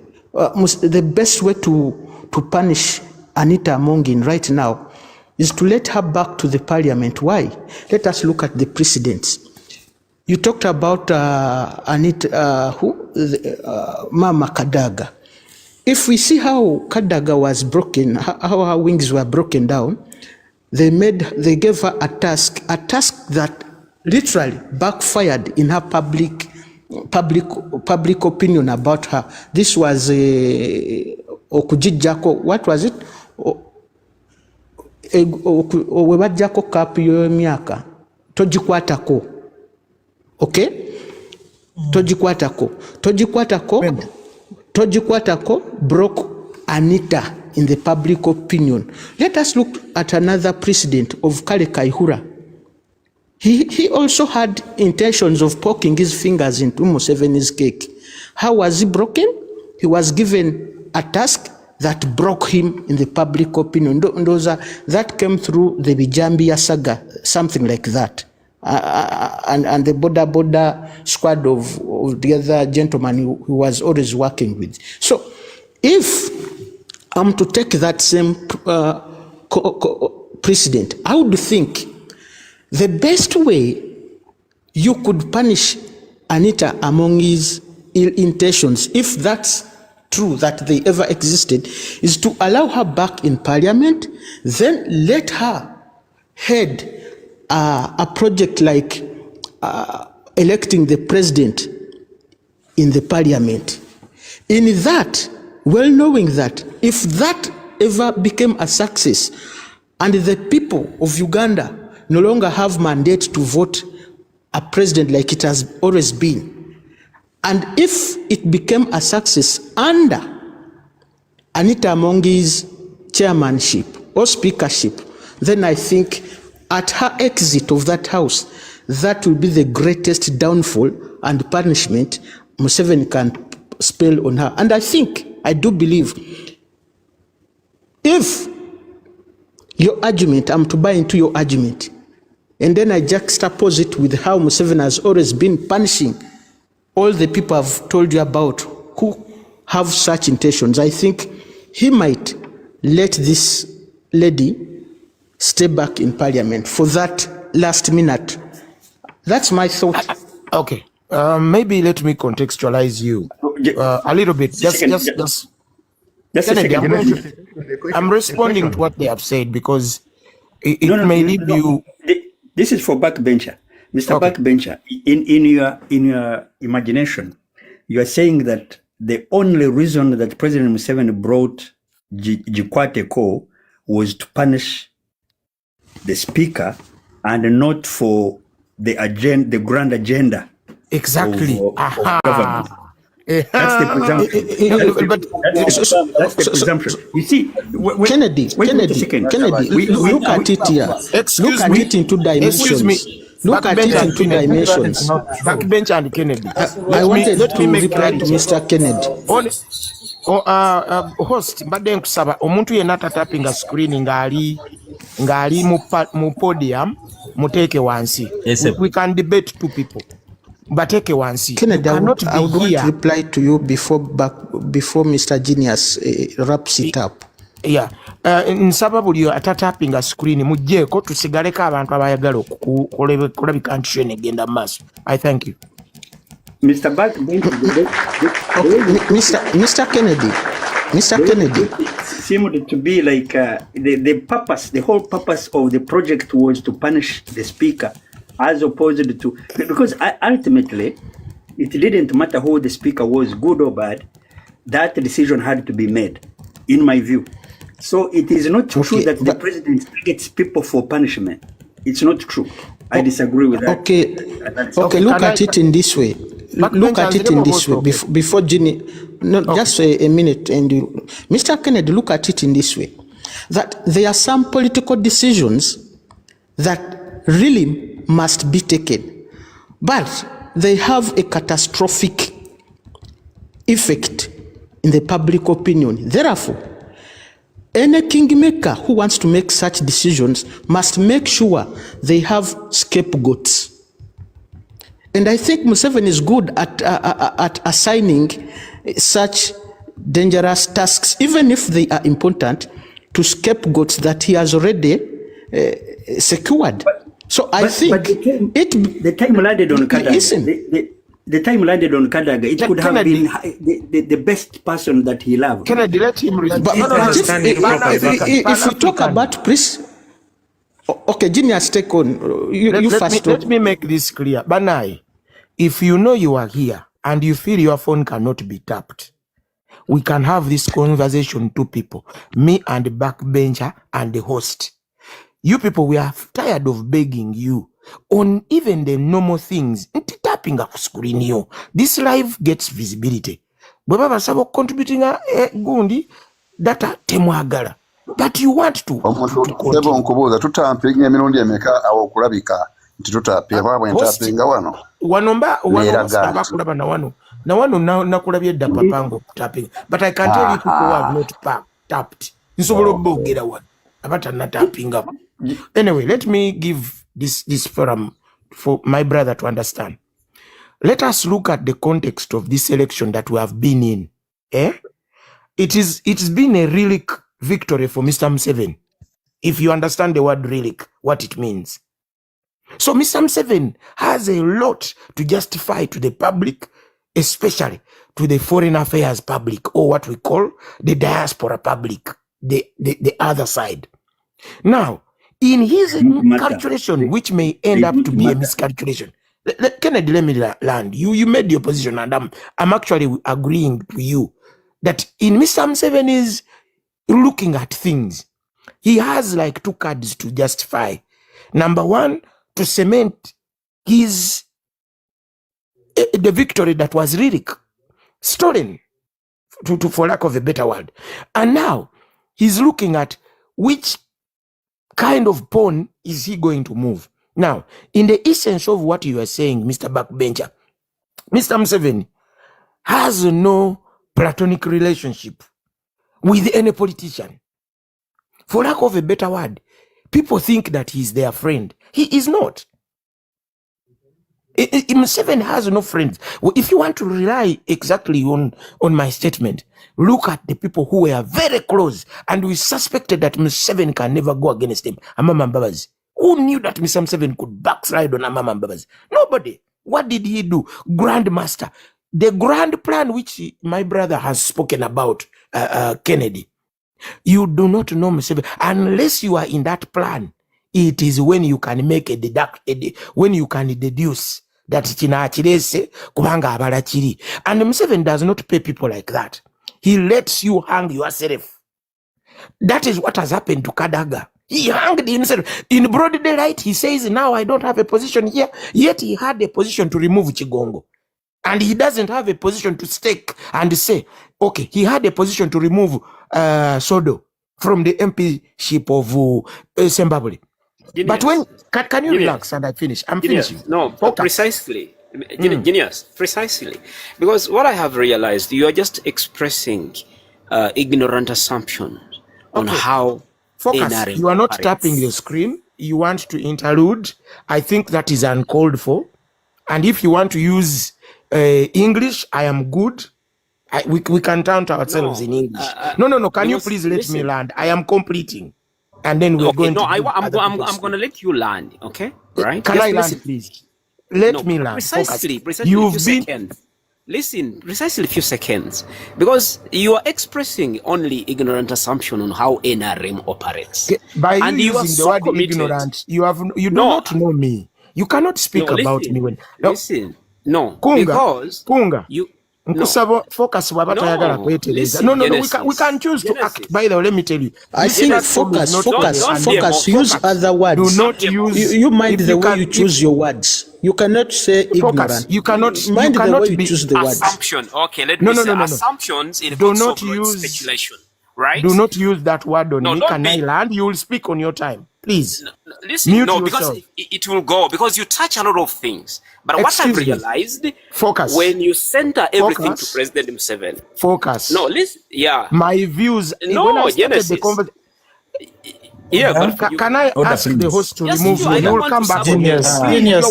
F: to punish Anita Among right now is to let her back to the parliament. Why? Let us look at the precedents. You talked about Anita, Mama Kadaga. If we see how Kadaga was broken, how her wings were broken down, they gave her a task that literally backfired in her public opinion about her. This was Okujijako. What was it? Owebajako kapiyo miaka. Tojikwatako. Okay? Tojikwatako broke Anita in the public opinion. Let us look at another precedent of Kale Kaihura. He also had intentions of poking his fingers into Museveni's cake. How was he broken? He was given a task that broke him in the public opinion. That came through the Bijambia saga, something like that. and the border squad of the other gentleman who was always working with. So if I'm to take that same precedent, I would think the best way you could punish Anita among his ill intentions, if that's true that they ever existed, is to allow her back in Parliament, then let her head a project like electing the president in the Parliament. In that, well knowing that if that ever became a success and the people of Uganda no longer have mandate to vote a president like it has always been, and if it became a success under Anita Amongi's chairmanship or speakership, then I think at her exit of that house, that will be the greatest downfall and punishment Museveni can spell on her. And I do believe, if your argument, I'm to buy into your argument, and then I juxtapose it with how Museveni has always been punishing all the people I've told you about who have such intentions, I think he might let this lady stay back in Parliament for that last minute. That's my thought.
G: Okay. Maybe let me contextualize you a little bit. Kennedy, I'm responding to what they have said because it may leave you.
C: This is for backbencher. Mr. Okay. Backbencher, in your imagination, you are saying that the only reason that President Museveni brought Jikwate Ko was to punish the speaker and not for the grand agenda.
G: Exactly.
C: Of government. That's the presumption. That's the presumption. You see,
F: Kennedy, look at it here. Look at it in two dimensions. Look at it in two dimensions.
G: Backbench and Kennedy.
F: I wanted to reply to Mr. Kennedy.
G: Host, mbadde nkusaba omuntu yenna tatapinga screen ngali mu podium muteeke wansi. We can debate two people. Bateke wansi.
F: Kennedy, I would want to reply to you before Mr. Genius wraps it up.
G: Yeah. Nsaba buli atatapinga screen mujjeeko tusigaleko abantu abayagala okulabika nti shene egenda maaso. I thank you.
C: Mr. Kennedy seemed to be like the whole purpose of the project was to punish the speaker, as opposed to, because ultimately it didn't matter who the speaker was, good or bad, that decision had to be made, in my view. So it is not true that the president targets people for punishment. It's not true. I disagree with that.
F: Okay, look at it in this way. Look at it in this way. Before Ginny, just a minute. And Mr. Kennedy, look at it in this way. That there are some political decisions that really must be taken, but they have a catastrophic effect in the public opinion. Therefore, any kingmaker who wants to make such decisions must make sure they have scapegoats. And I think Museveni is good at assigning such dangerous tasks, even if they are important, to scapegoats that he has already secured. So I think
C: the time landed on Kadaga. The time landed on Kadaga. It could have been the best person that he loved.
G: Kennedy, let him
F: if we talk about Chris, okay, Genius, take on.
G: Let me make this clear. Banai, if you know you are here and you feel your phone cannot be tapped, we can have this conversation, two people, me and the backbencher and the host. You people, we are tired of begging you on even the normal things. Tapping up screen you. This live gets visibility. Baba sabo contributing gundi data temwagala. But you want to.
I: Sebo nkubuza tutampinga emirundi emeka awokulabika nti tutapia baba ntapinga wano.
G: Wanomba abakulaba na wano nakulabye dda papango tapping. But I can tell you people who have not tapped. Nsobolo bogera one. Abata na tapping up. Anyway, let me give this forum for my brother to understand. Let us look at the context of this election that we have been in. It's been a relic victory for Mr. Museveni. If you understand the word relic, what it means. So Mr. Museveni has a lot to justify to the public, especially to the foreign affairs public, or what we call the diaspora public, the other side. Now, in his calculation, which may end up to be a miscalculation, Kennedy, let me land. You made your position, and I'm actually agreeing with you that in Mr. Museveni's looking at things, he has like two cards to justify. Number one, to cement his the victory that was really stolen, for lack of a better word. And now he's looking at which kind of pawn is he going to move. Now, in the essence of what you are saying, Mr. Backbencher, Mr. Museveni has no platonic relationship with any politician. For lack of a better word, people think that he's their friend. He is not. Museveni has no friends. If you want to rely exactly on my statement, look at the people who were very close and we suspected that Museveni can never go against him. Amama Mbabazi. Who knew that Mr. Museveni could backslide on Amama Mbabazi? Nobody. What did he do? Grandmaster. The grand plan which my brother has spoken about, Kennedy. You do not know Museveni unless you are in that plan. It is when you can make when you can deduce that china chirese kubanga abala chiri. And Museveni does not pay people like that. He lets you hang yourself. That is what has happened to Kadaga. He hanged himself in broad daylight. He says, now I don't have a position here. Yet he had a position to remove Chigongo. And he doesn't have a position to stake and say, okay, he had a position to remove Sodo from the MPship of Zimbabwe. But when, can you relax and I finish? I'm finishing.
H: No, precisely. Genius, precisely. Because what I have realized, you are just expressing ignorant assumptions on how
G: focus.
H: NRM
G: You are not
H: operates.
G: tapping the screen. You want to interlude. I think that is uncalled for. And if you want to use English, I am good. We can count ourselves in English. No. Can you please let me land? I am completing. And then we're going to...
H: I'm going to let you land, okay? Right?
G: Can I land, please? Let me land.
H: Precisely a few seconds. Listen, precisely a few seconds. Because you are expressing only ignorant assumption on how NRM operates.
G: By and you using the word committed. Ignorant, you do not know me. You cannot speak about me when...
H: Listen, no.
G: Kunga,
H: because...
G: Kunga.
H: You...
G: Focus. No, we can choose to act. By the way, let me tell you.
F: I think focus. Use other words.
G: Do not use.
F: You mind the way you choose your words. You cannot say ignorant.
G: You cannot
F: mind the way you
H: choose
F: the words.
H: Assumption. Okay, let me say assumptions in do not use speculation. Right?
G: Do not use that word on me. Can I land? You will speak on your time. Please.
H: Listen, because it will go. Because you touch a lot of things. But what I've realized,
G: focus.
H: When you center everything to President Museveni.
G: Focus.
H: No, listen, yeah.
G: My views.
H: No,
G: when I
H: Genesis.
G: Can I ask the host to remove you? You will come back.
D: Genius,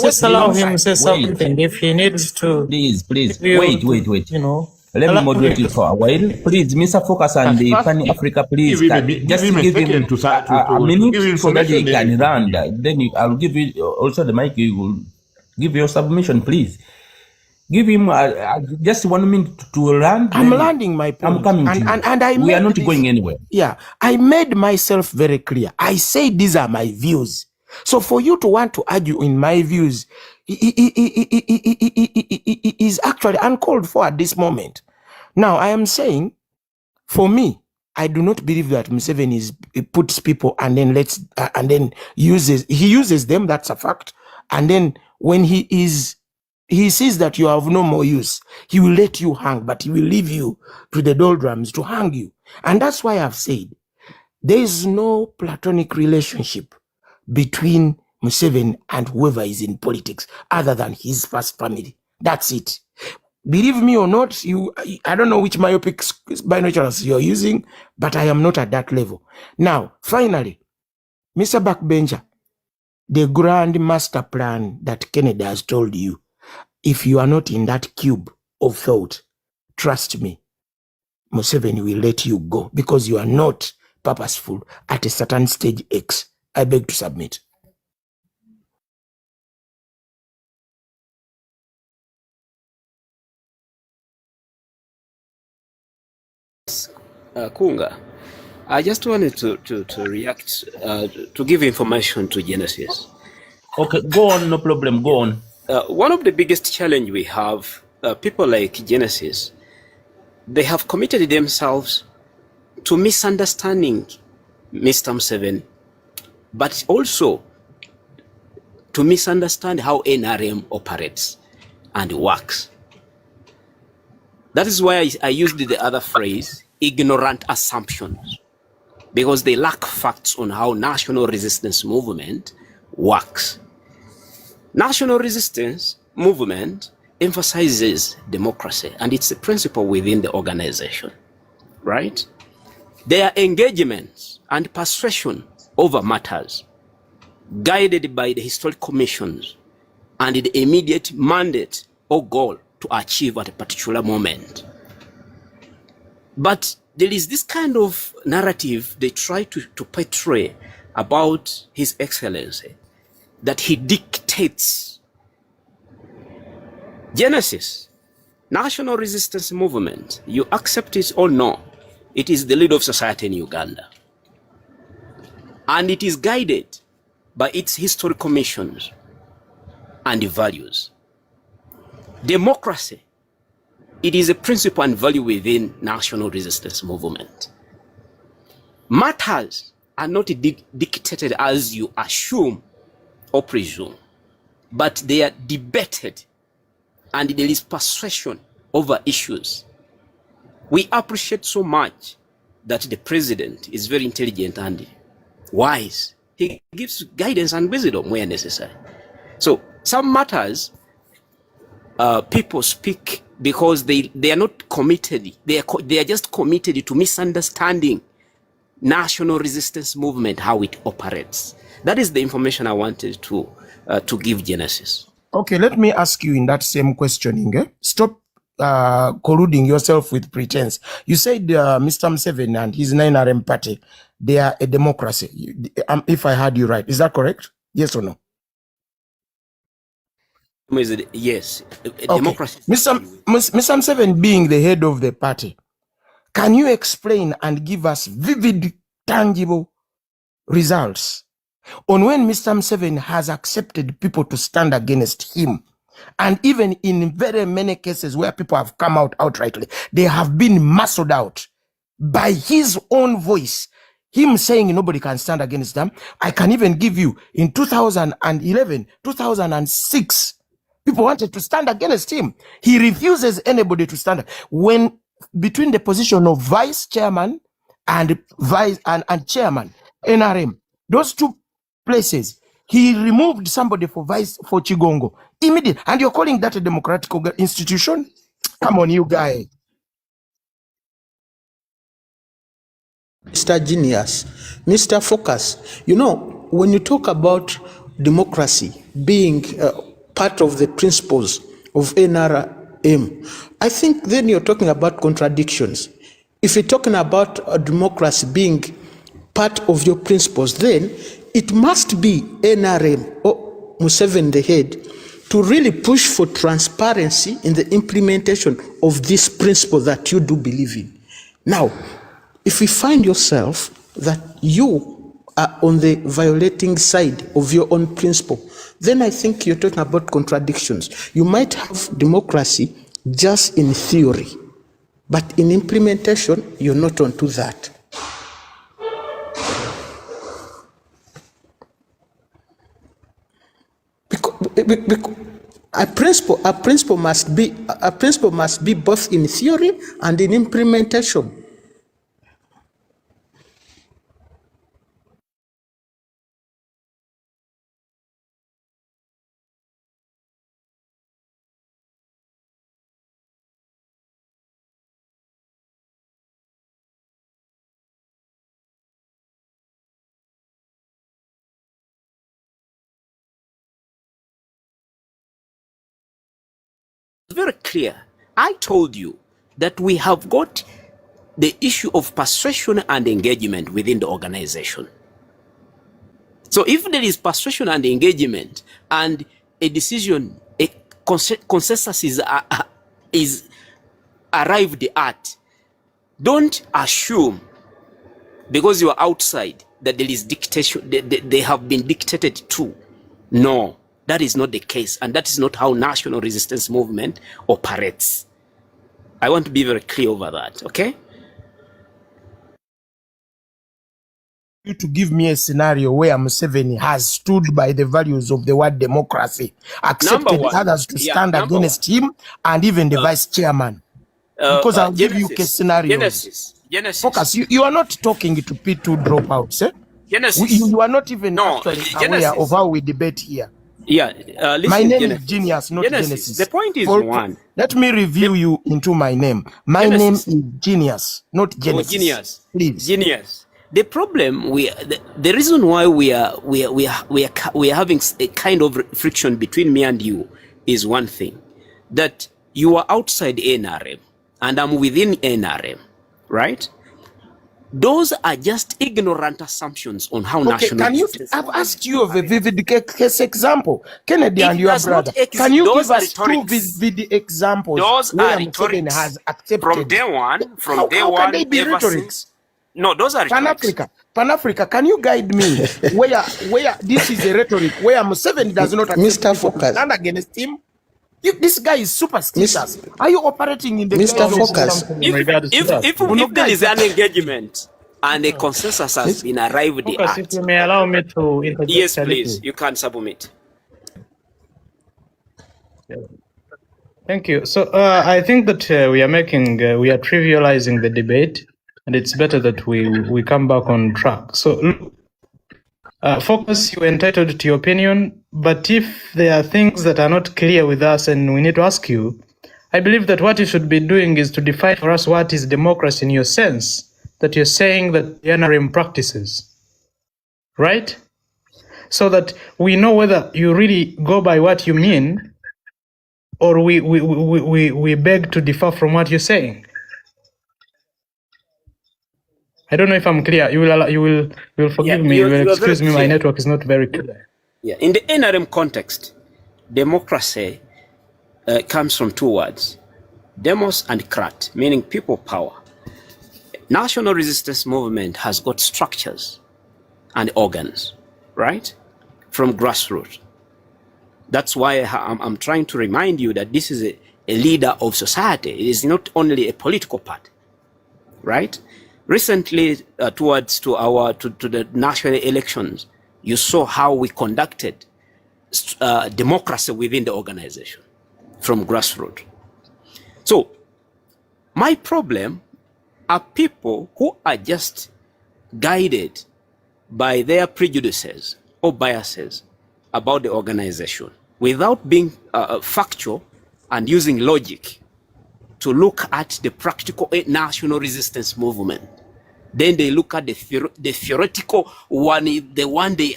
D: just allow him to say something if he needs to.
B: Please. Wait. You know. Let me moderate you for a while. Please, Mr. Focus and the Pan Africa, please. Just give him a minute so that he can run. Then I'll give you also the mic. You will give your submission, please. Give him just 1 minute to land.
G: I'm landing my point.
B: I'm coming to you. And we are not going anywhere.
G: Yeah, I made myself very clear. I say these are my views. So for you to want to argue in my views is actually uncalled for at this moment. Now, I am saying, for me, I do not believe that Museveni puts people and then uses them. That's a fact. And then when he sees that you have no more use, he will let you hang, but he will leave you to the doldrums to hang you. And that's why I've said there is no platonic relationship between Museveni and whoever is in politics other than his first family. That's it. Believe me or not, I don't know which myopic binoculars you're using, but I am not at that level. Now, finally, Mr. Backbencher, the grand master plan that Kennedy has told you, if you are not in that cube of thought, trust me, Museveni will let you go because you are not purposeful at a certain stage X. I beg to submit.
H: Kunga, I just wanted to react, to give information to Genesis.
B: Okay, go on, no problem, go on.
H: One of the biggest challenge we have, people like Genesis, they have committed themselves to misunderstanding Mr. Museveni, but also to misunderstand how NRM operates and works. That is why I used the other phrase, ignorant assumptions, because they lack facts on how national resistance movement works. National resistance movement emphasizes democracy, and it's a principle within the organization, right? Their engagements and persuasion over matters guided by the historic commissions and the immediate mandate or goal to achieve at a particular moment. But there is this kind of narrative they try to portray about His Excellency, that he dictates. Genesis, national resistance movement, you accept it or no, it is the leader of society in Uganda. And it is guided by its historic commissions and values. Democracy, it is a principle and value within national resistance movement. Matters are not dictated as you assume or presume, but they are debated and there is persuasion over issues. We appreciate so much that the president is very intelligent and wise. He gives guidance and wisdom where necessary. So some matters, people speak because they are not committed. They are just committed to misunderstanding national resistance movement, how it operates. That is the information I wanted to give Genesis.
G: Okay, let me ask you in that same questioning. Stop colluding yourself with pretense. You said Mr. Museveni and his 9RM party, they are a democracy. If I heard you right, is that correct? Yes or no?
H: Yes,
G: okay.
H: Democracy.
G: Mr. Museveni being the head of the party, can you explain and give us vivid, tangible results on when Mr. Museveni has accepted people to stand against him? And even in very many cases where people have come out outrightly, they have been muscled out by his own voice. Him saying nobody can stand against them. I can even give you in 2011, 2006, people wanted to stand against him. He refuses anybody to stand. When between the position of vice chairman and chairman, NRM, those two places, he removed somebody for Chigongo immediately. And you're calling that a democratic institution? Come on, you guy.
F: Mr. Genius, Mr. Focus, you know, when you talk about democracy being part of the principles of NRM, I think then you're talking about contradictions. If you're talking about democracy being part of your principles, then it must be NRM or Museveni the head to really push for transparency in the implementation of this principle that you do believe in. Now, if you find yourself that you are on the violating side of your own principle, then I think you're talking about contradictions. You might have democracy just in theory, but in implementation, you're not onto that. Because a principle must be both in theory and in implementation.
H: very clear. I told you that we have got the issue of persuasion and engagement within the organization. So if there is persuasion and engagement and a decision, a consensus is arrived at, don't assume because you are outside that there is dictation, they have been dictated to. No, that is not the case, and that is not how national resistance movement operates. I want to be very clear over that, okay?
G: You to give me a scenario where Museveni has stood by the values of the word democracy, accepted others to stand against him, and even the vice chairman. Because I'll give you case scenarios.
H: Genesis.
G: Focus. You are not talking to P2 dropouts, eh?
H: Genesis.
G: You are not even actually aware of how we debate here.
H: Yeah, listen,
G: my name
H: Genesis.
G: is Genius, not Genesis.
H: The point is one.
G: Let me review you into my name. My name is Genius, not Genesis.
H: Genius.
G: Please.
H: Genius. The problem the reason why we are having a kind of friction between me and you is one thing, that you are outside NRM and I'm within NRM, right? Those are just ignorant assumptions on how national.
G: Can you? I've asked you of a vivid case example, Kennedy and your brother. Can you give us two vivid examples?
H: Those are rhetorics.
G: Has accepted
H: from day one.
G: How can they be rhetorics?
H: No, those are
G: Pan-Africa, can you guide me where this is a rhetoric, where Museveni does not
F: Mr. Focus.
G: stand against him? This guy is superstitious. Are you operating in the
F: Mr. Focus?
H: If there is an engagement and a consensus has been arrived at,
D: if you may allow me to interject.
H: Yes, please, you can submit.
D: Thank you. So I think that we are trivializing the debate. And it's better that we come back on track. So, Focus, you're entitled to your opinion, but if there are things that are not clear with us and we need to ask you, I believe that what you should be doing is to define for us what is democracy in your sense, that you're saying that the NRM practices, right? So that we know whether you really go by what you mean, or we beg to differ from what you're saying. I don't know if I'm clear. You will forgive me. You will excuse me. My network is not very clear.
H: Yeah. In the NRM context, democracy comes from two words: demos and krat, meaning people power. National resistance movement has got structures and organs, right, from grassroots. That's why I'm trying to remind you that this is a leader of society. It is not only a political party, right? Recently, towards the national elections, you saw how we conducted democracy within the organization from grassroots. So, my problem are people who are just guided by their prejudices or biases about the organization without being factual and using logic to look at the practical national resistance movement. Then they look at the theoretical one, the one they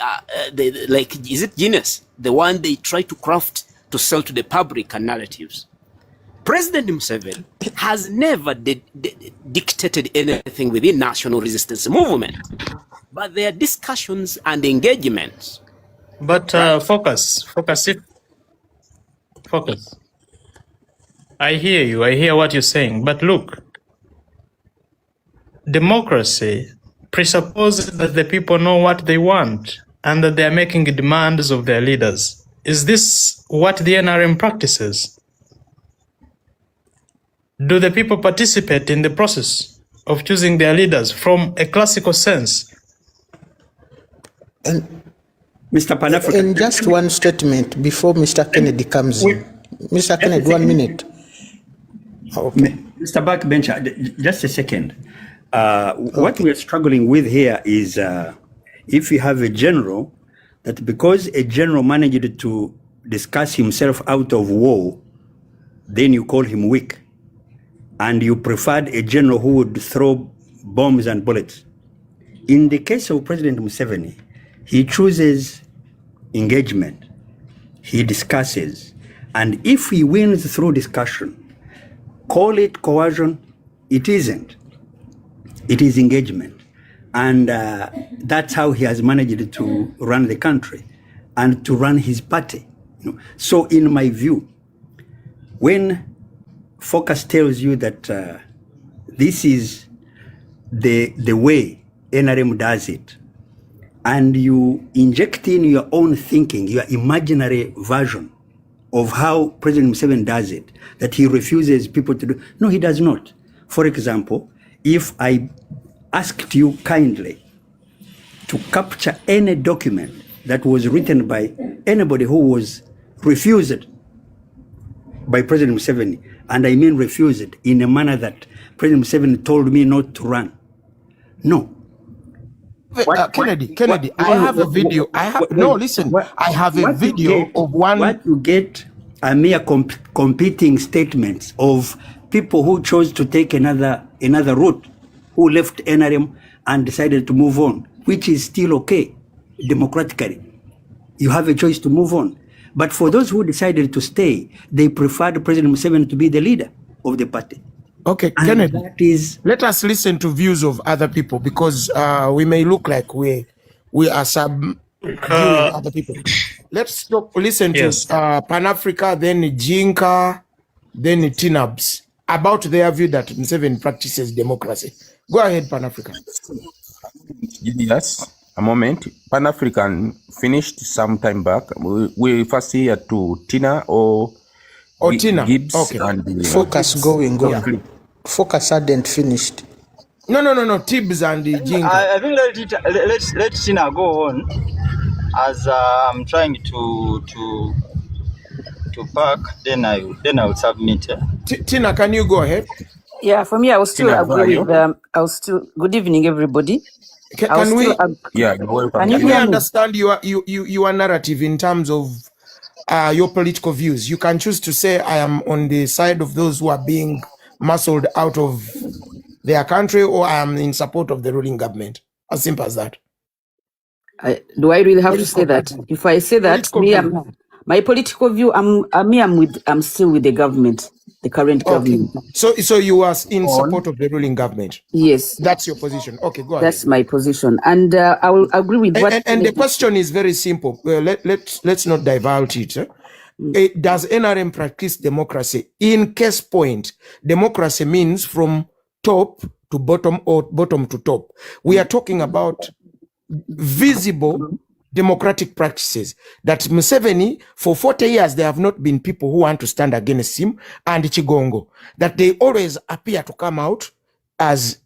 H: like, is it genius? The one they try to craft to sell to the public and narratives. President Museveni has never dictated anything within national resistance movement, but there are discussions and engagements.
D: But Focus. I hear you. I hear what you're saying. But look, democracy presupposes that the people know what they want and that they are making demands of their leaders. Is this what the NRM practices? Do the people participate in the process of choosing their leaders from a classical sense?
F: And
C: Mr. Pan-Africa.
F: In just one statement before Mr. Kennedy comes in. Mr. Kennedy, 1 minute. Okay.
C: Mr. Backbencher, just a second. What we are struggling with here is if you have a general, that because a general managed to discuss himself out of war, then you call him weak. And you preferred a general who would throw bombs and bullets. In the case of President Museveni, he chooses engagement. He discusses. And if he wins through discussion, call it coercion, it isn't. It is engagement. And that's how he has managed to run the country and to run his party. So in my view, when Focus tells you that this is the way NRM does it, and you inject in your own thinking, your imaginary version of how President Museveni does it, that he refuses people to do. No, he does not. For example, if I asked you kindly to capture any document that was written by anybody who was refused by President Museveni, and I mean refused in a manner that President Museveni told me not to run. No.
G: Kennedy, I have a video. I have a video of one.
C: What you get are mere competing statements of people who chose to take another route, who left NRM and decided to move on, which is still okay, democratically. You have a choice to move on. But for those who decided to stay, they preferred President Museveni to be the leader of the party.
G: Okay,
C: and
G: Kennedy, let us listen to views of other people, because we may look like we are subduing other people. Let's listen to Pan-Africa, then Jinka, then Tinabs, about their view that Museveni practices democracy. Go ahead, Pan-Africa.
B: Yes, a moment. Pan-African finished some time back. We first hear to Tina or
G: Tina.
B: Gibbs.
G: Okay.
B: And
F: Focus going on. Yeah. Focus hadn't finished.
G: No. Tibbs and the Jinka.
J: I think let Tina go on, as I'm trying to pack. Then I will submit.
G: Tina, can you go ahead?
K: Yeah, for me, I will still agree with. Good evening, everybody.
G: Can we
K: understand
G: your narrative in terms of your political views? You can choose to say, I am on the side of those who are being muscled out of their country, or I am in support of the ruling government. As simple as that.
K: Do I really have to say that? If I say that, my political view, I'm still with the government, the current government.
G: So you are in support of the ruling government?
K: Yes.
G: That's your position. Okay, go ahead.
K: That's my position. And I will agree with what...
G: And the question is very simple. Let's not divulge it. Does NRM practice democracy? In case point, democracy means from top to bottom or bottom to top. We are talking about visible democratic practices. That Museveni, for 40 years, there have not been people who want to stand against him and Chigongo. That they always appear to come out as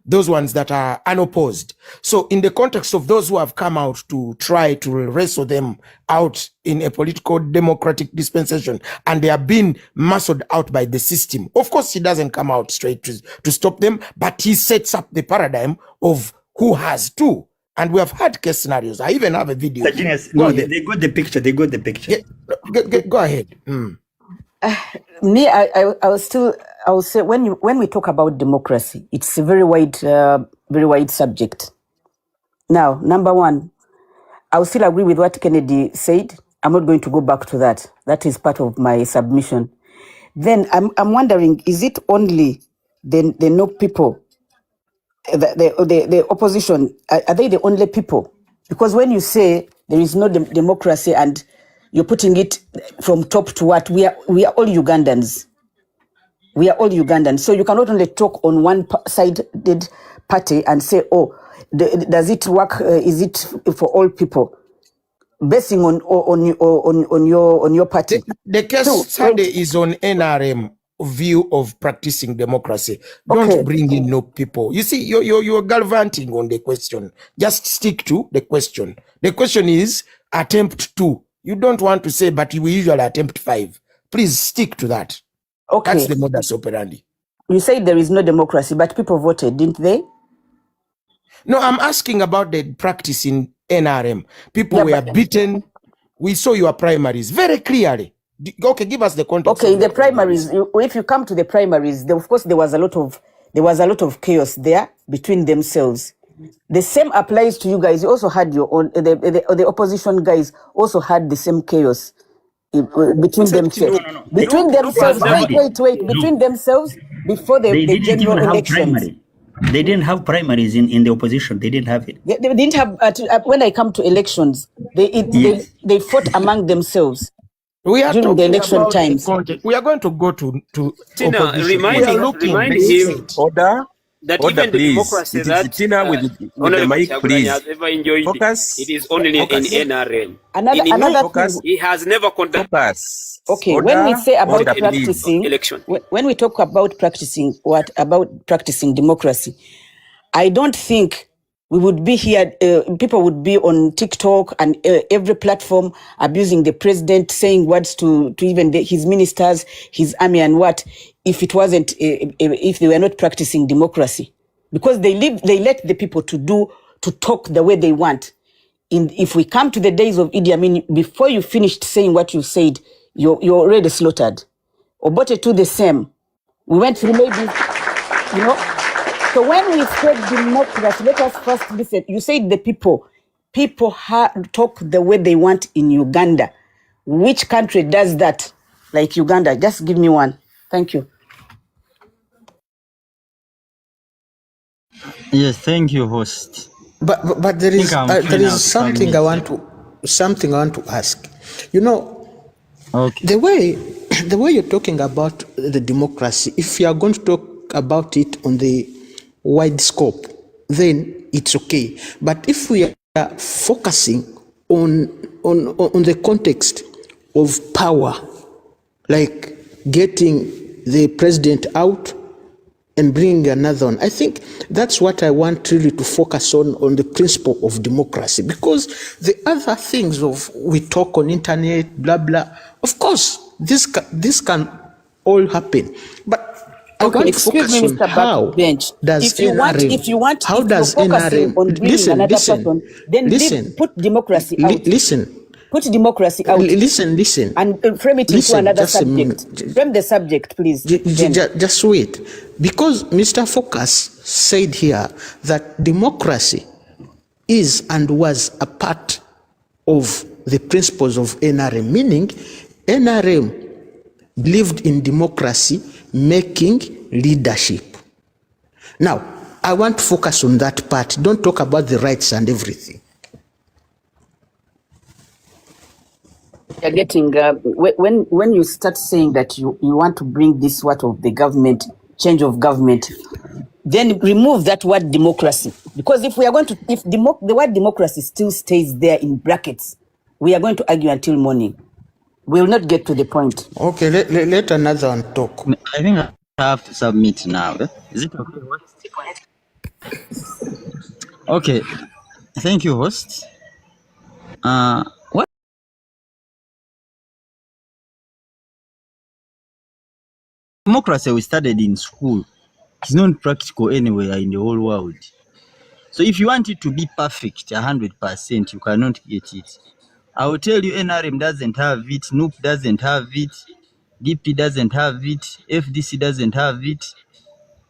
G: those ones that are unopposed. So in the context of those who have come out to try to wrestle them out in a political democratic dispensation, and they are being muscled out by the system, of course he doesn't come out straight to stop them, but he sets up the paradigm of who has to. And we have had case scenarios. I even have a video.
C: They got the picture.
G: Yeah, go ahead.
K: Me, I will say when we talk about democracy, it's a very wide subject. Now, number one, I will still agree with what Kennedy said. I'm not going to go back to that. That is part of my submission. Then I'm wondering, is it only the no people, the opposition? Are they the only people? Because when you say there is no democracy and you're putting it from top to what, we are all Ugandans. We are all Ugandans. So you cannot only talk on one-sided party and say, does it work? Is it for all people? Basing on your party.
G: The case study is on NRM view of practicing democracy. Don't bring in no people. You see, you're galvanizing on the question. Just stick to the question. The question is attempt 2. You don't want to say, but we usually attempt 5. Please stick to that.
K: Okay.
G: That's the modus operandi.
K: You say there is no democracy, but people voted, didn't they?
G: No, I'm asking about the practice in NRM. People were beaten. We saw your primaries very clearly. Okay, give us the context.
K: Okay, in the primaries, if you come to the primaries, of course there was a lot of chaos there between themselves. The same applies to you guys. You also had your own, the opposition guys also had the same chaos between themselves. Between themselves, wait, between themselves before the general elections.
C: They didn't have primaries in the opposition. They didn't have it.
K: They didn't have, when I come to elections, they fought among themselves.
G: We are
K: during the
G: talking
K: election
G: about
K: times.
G: We are going to go to
H: Tina,
G: opposition.
H: remind him
B: Order.
H: that
B: Order,
H: even the
B: please.
H: democracy
B: It is
H: that
B: Tina with the
H: Honorable
B: mic,
H: Chagulanyi
B: please.
H: has ever enjoyed,
B: Focus.
H: it is only
B: Focus.
H: in NRM.
K: Another
B: Focus.
K: thing.
H: He has never conducted.
B: Focus.
K: Okay,
B: Order.
K: when we say about
B: Order,
K: practicing,
H: election.
K: when we talk about practicing, about practicing democracy, I don't think we would be here, people would be on TikTok and every platform abusing the president, saying words to even his ministers, his army and what, if it wasn't, if they were not practicing democracy. Because they let the people to talk the way they want. If we come to the days of Idi Amin, before you finished saying what you said, you're already slaughtered. Obote too the same. We went through maybe, So when we said democracy, let us first listen. You said the people talk the way they want in Uganda. Which country does that like Uganda? Just give me one. Thank you.
J: Yes, thank you, host.
F: But there is something I want to ask.
J: Okay.
F: The way you're talking about the democracy, if you are going to talk about it on the wide scope, then it's okay. But if we are focusing on the context of power, like getting the president out and bringing another one, I think that's what I want really to focus on the principle of democracy. Because the other things we talk on internet, blah blah, of course this can all happen, but I want to focus on how does NRM, how does NRM, listen,
K: put democracy out.
F: Listen.
K: Put democracy out.
F: Listen.
K: And frame it into another subject. Frame the subject, please.
F: Just wait. Because Mr. Focus said here that democracy is and was a part of the principles of NRM, meaning NRM believed in democracy making leadership. Now, I want to focus on that part. Don't talk about the rights and everything.
K: You're getting when you start saying that you want to bring this sort of the government change of government, then remove that word democracy, because if we are going to, if the word democracy still stays there in brackets, we are going to argue until morning. We will not get to the point.
F: Okay, let another one talk.
J: I think I have to submit now. Is it okay? Okay. Thank you, host. What democracy we studied in school is not practical anywhere in the whole world. So if you want it to be perfect 100%, you cannot get it. I will tell you, NRM doesn't have it, NUP doesn't have it, DP doesn't have it, FDC doesn't have it.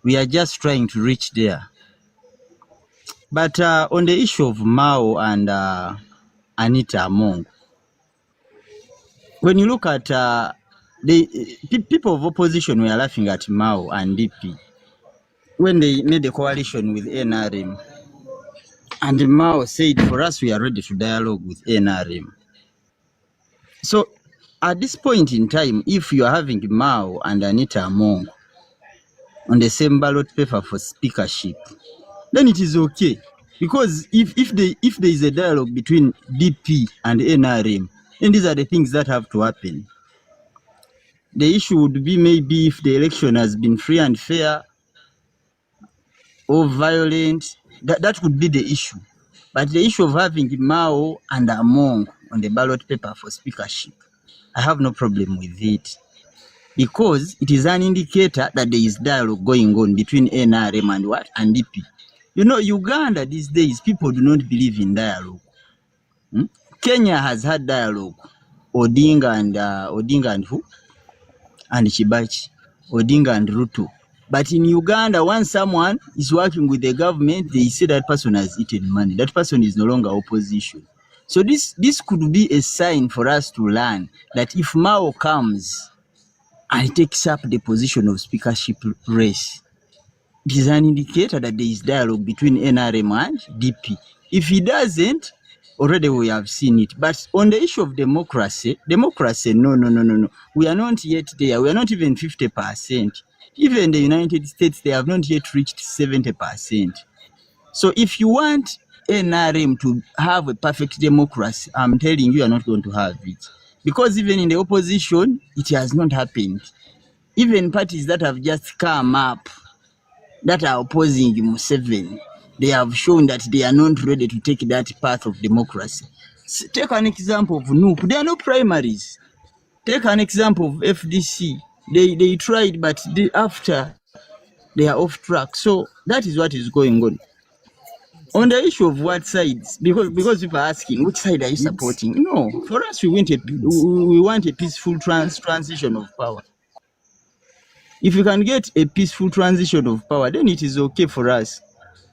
J: We are just trying to reach there. But on the issue of Mao and Anita Among, when you look at the people of opposition were laughing at Mao and DP when they made a coalition with NRM. And Mao said, for us, we are ready to dialogue with NRM. So at this point in time, if you are having Mao and Anita Among on the same ballot paper for speakership, then it is okay. Because if there is a dialogue between DP and NRM, then these are the things that have to happen. The issue would be maybe if the election has been free and fair or violent, that would be the issue. But the issue of having Mao and Among on the ballot paper for speakership, I have no problem with it, because it is an indicator that there is dialogue going on between NRM and what? And DP. Uganda these days, people do not believe in dialogue. Kenya has had dialogue. Odinga and who? And Chibachi. Odinga and Ruto. But in Uganda, once someone is working with the government, they say that person has eaten money. That person is no longer opposition. So this could be a sign for us to learn that if Mao comes and takes up the position of speakership race, it is an indicator that there is dialogue between NRM and DP. If he doesn't, already we have seen it. But on the issue of democracy, no. We are not yet there. We are not even 50%. Even the United States, they have not yet reached 70%. So if you want NRM to have a perfect democracy, I'm telling you are not going to have it. Because even in the opposition, it has not happened. Even parties that have just come up, that are opposing Museveni, they have shown that they are not ready to take that path of democracy. Take an example of NUP. There are no primaries. Take an example of FDC. They tried, but after they are off track. So that is what is going on. On the issue of what sides, because people are asking, which side are you supporting? No, for us, we want a peaceful transition of power. If we can get a peaceful transition of power, then it is okay for us.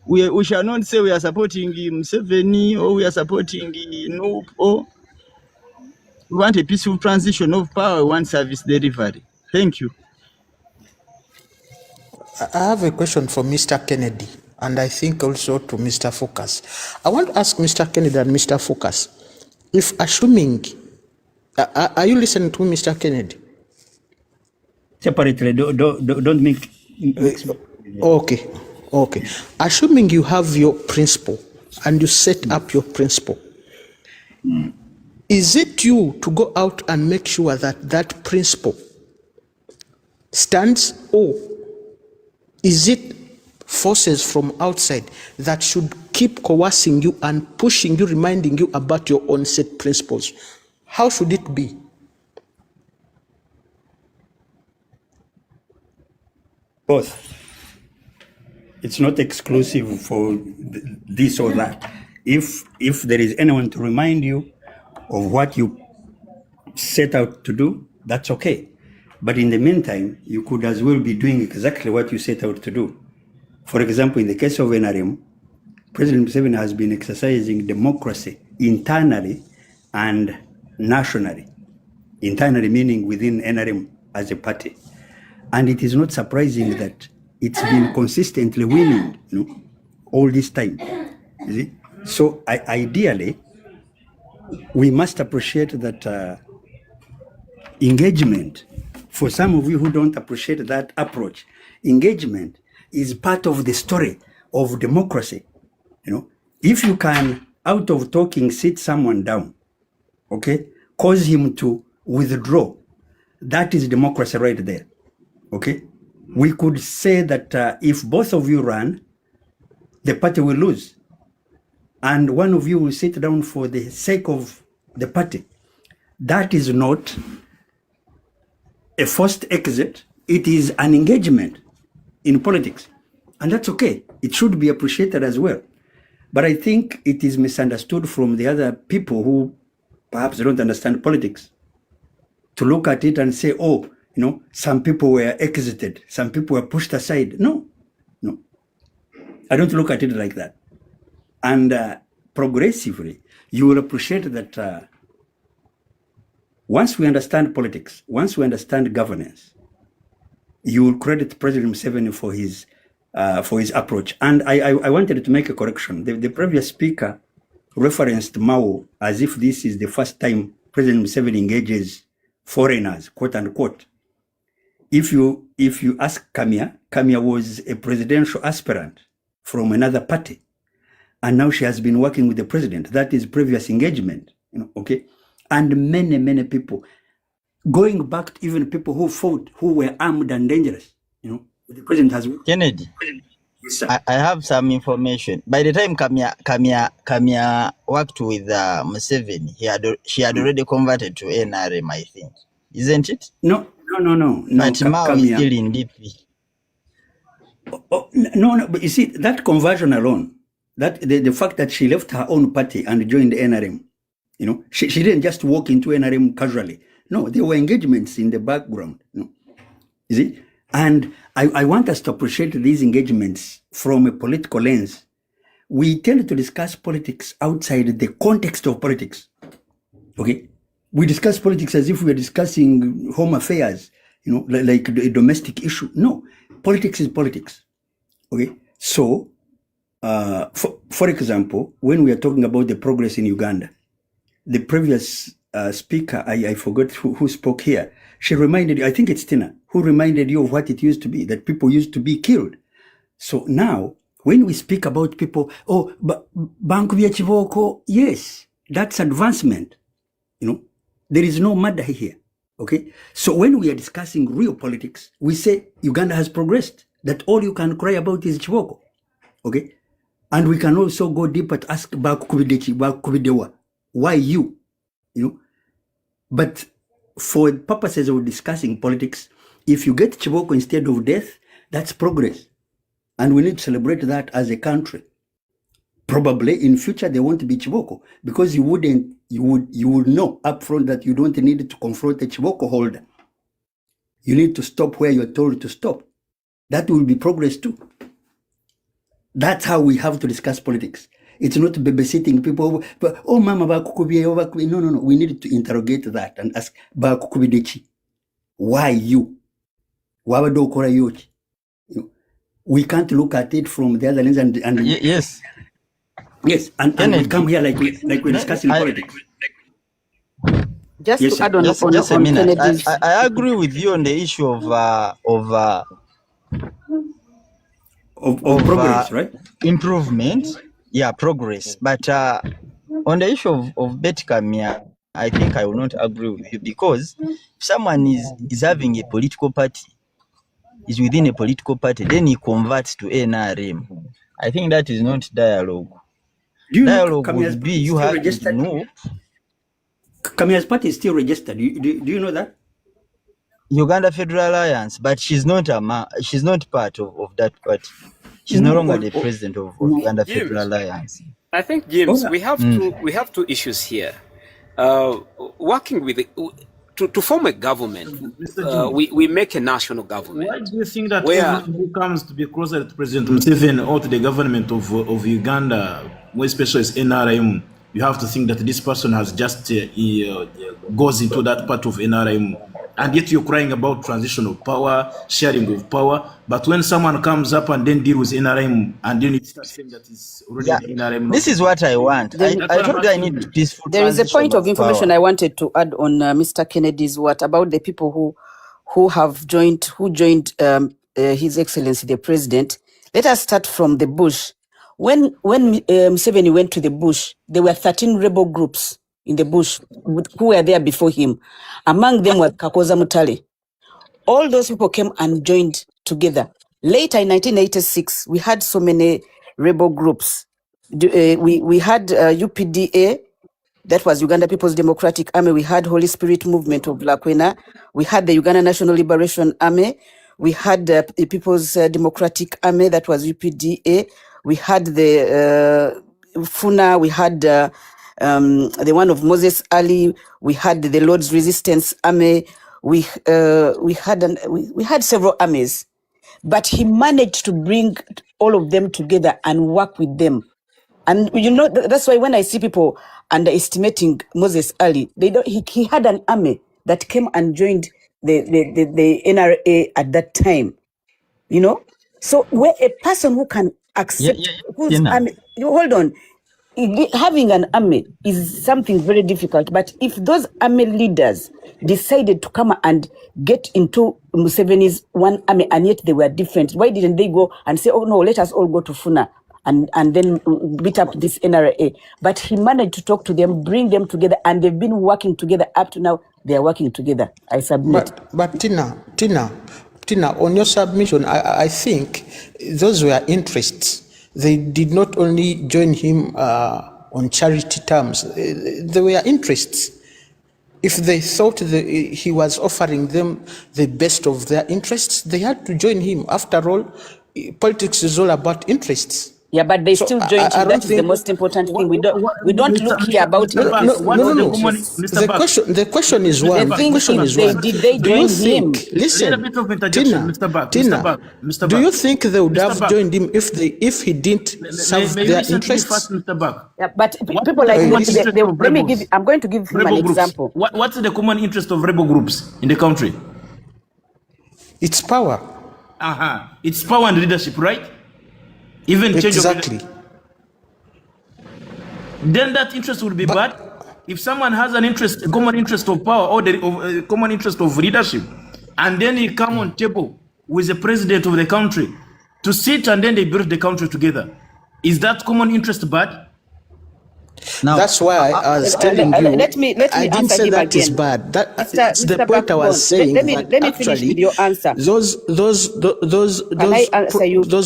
J: We shall not say we are supporting Museveni or we are supporting NUP, or we want a peaceful transition of power, we want service delivery. Thank you.
F: I have a question for Mr. Kennedy, and I think also to Mr. Focus. I want to ask Mr. Kennedy and Mr. Focus, if assuming, are you listening to Mr. Kennedy?
C: Separately, don't make.
F: Okay. Assuming you have your principle and you set up your principle, is it you to go out and make sure that that principle stands, or is it forces from outside that should keep coercing you and pushing you, reminding you about your own set principles? How should it be?
C: Both. It's not exclusive for this or that. If there is anyone to remind you of what you set out to do, that's okay. But in the meantime, you could as well be doing exactly what you set out to do. For example, in the case of NRM, President Museveni has been exercising democracy internally and nationally. Internally meaning within NRM as a party. And it is not surprising that it's been consistently winning, all this time. You see? So ideally, we must appreciate that engagement. For some of you who don't appreciate that approach, engagement is part of the story of democracy. If you can, out of talking, sit someone down, okay, cause him to withdraw, that is democracy right there. Okay, we could say that if both of you run, the party will lose, and one of you will sit down for the sake of the party. That is not a forced exit. It is an engagement in politics, and that's okay. It should be appreciated as well. But I think it is misunderstood from the other people who perhaps don't understand politics to look at it and say, oh, some people were exited, some people were pushed aside. No. I don't look at it like that. And progressively, you will appreciate that once we understand politics, once we understand governance, you will credit President Museveni for his approach. And I wanted to make a correction. The previous speaker referenced Mao as if this is the first time President Museveni engages foreigners, quote unquote. If you ask Kamia was a presidential aspirant from another party, and now she has been working with the president. That is previous engagement, okay? And many people, going back to even people who fought, who were armed and dangerous, the president has...
J: Kennedy, yes, I have some information. By the time Kamia worked with Museveni, she had already converted to NRM, I think. Isn't it?
C: No.
J: But Mao is still in DP.
C: No, but you see, that conversion alone, that the fact that she left her own party and joined NRM, she didn't just walk into NRM casually. No, there were engagements in the background. You see, And I want us to appreciate these engagements from a political lens. We tend to discuss politics outside the context of politics. Okay? We discuss politics as if we are discussing home affairs, you know, like a domestic issue. No, politics is politics. Okay? So, for example, when we are talking about the progress in Uganda, the previous speaker, I forgot who spoke here, she reminded you, I think it's Tina, who reminded you of what it used to be, that people used to be killed. So now, when we speak about people, Banku vya Chivoko, yes, that's advancement. You know, there is no murder here. Okay? So when we are discussing real politics, we say Uganda has progressed, that all you can cry about is Chivoko. Okay? And we can also go deeper to ask Bakubidewa, why you? You know? But for purposes of discussing politics, if you get Chiboko instead of death, that's progress. And we need to celebrate that as a country. Probably in future there won't be Chiboko, because you would know upfront that you don't need to confront a Chiboko holder. You need to stop where you're told to stop. That will be progress too. That's how we have to discuss politics. It's not babysitting people. But, oh, mama, no. We need to interrogate that and ask, why you? We can't look at it from the other lens and
J: yes.
C: Yes, and we come here like we're discussing politics.
K: Just
C: yes,
K: to add on,
J: just a minute. I agree with you on the issue of
C: progress, right?
J: Improvement. Yeah, progress. But on the issue of Betkamia, I think I will not agree with you, because if someone is having a political party, is within a political party, then he converts to NRM. I think that is not dialogue. Dialogue would be you have to know.
C: Kamia's party is still registered. Do you know that?
J: Uganda Federal Alliance, but she's not part of that party. She's no longer the president of Uganda Federal Alliance.
H: I think, James, we have two issues here. Working with to form a government, we make a national government.
A: Why do you think that everyone who comes to be closer to President Museveni or to the government of Uganda, more especially as NRM, you have to think that this person has just goes into that part of NRM, and yet you're crying about transition of power, sharing of power. But when someone comes up and then deal with NRM, and then it starts saying that it's already NRM.
J: This is what I want. I told you I need peaceful.
K: There is a point of information I wanted to add on Mr. Kennedy's about the people who joined His Excellency the President. Let us start from the bush. When Museveni went to the bush, there were 13 rebel groups in the bush who were there before him. Among them was Kakoza Mutale. All those people came and joined together. Later in 1986, we had so many rebel groups. We had UPDA, that was Uganda People's Democratic Army. We had Holy Spirit Movement of Lakwena. We had the Uganda National Liberation Army. We had the People's Democratic Army, that was UPDA. We had the FUNA. We had the one of Moses Ali. We had the Lord's Resistance Army. We had several armies, but he managed to bring all of them together and work with them. And that's why when I see people underestimating Moses Ali, he had an army that came and joined the NRA at that time. So where a person who can accept whose army, hold on. Having an army is something very difficult, but if those army leaders decided to come and get into Museveni's one army and yet they were different, why didn't they go and say, oh no, let us all go to Funa and then beat up this NRA? But he managed to talk to them, bring them together, and they've been working together up to now. They are working together. I submit.
F: But Tina, on your submission, I think those were interests. They did not only join him on charity terms. They were interests. If they thought he was offering them the best of their interests, they had to join him. After all, politics is all about interests.
K: Yeah, but they still joined him. That is the most important thing. We don't look here about
F: the question is one.
K: The question is one. Did they join him?
F: Listen, Tina, do you think they would have joined him if he didn't serve their interests?
K: Yeah, but people like I'm going to give him an example.
B: What's the common interest of rebel groups in the country?
F: It's power.
B: It's power and leadership, right? Even change
F: exactly.
B: Then that interest would be bad. If someone has an interest, a common interest of power or a common interest of leadership, and then he come on table with the president of the country to sit and then they build the country together, is that common interest bad?
F: Now, that's why I was telling you.
K: Let me
F: I didn't say that again. Is bad. That's the point I was saying.
K: Let me finish with your answer.
F: Those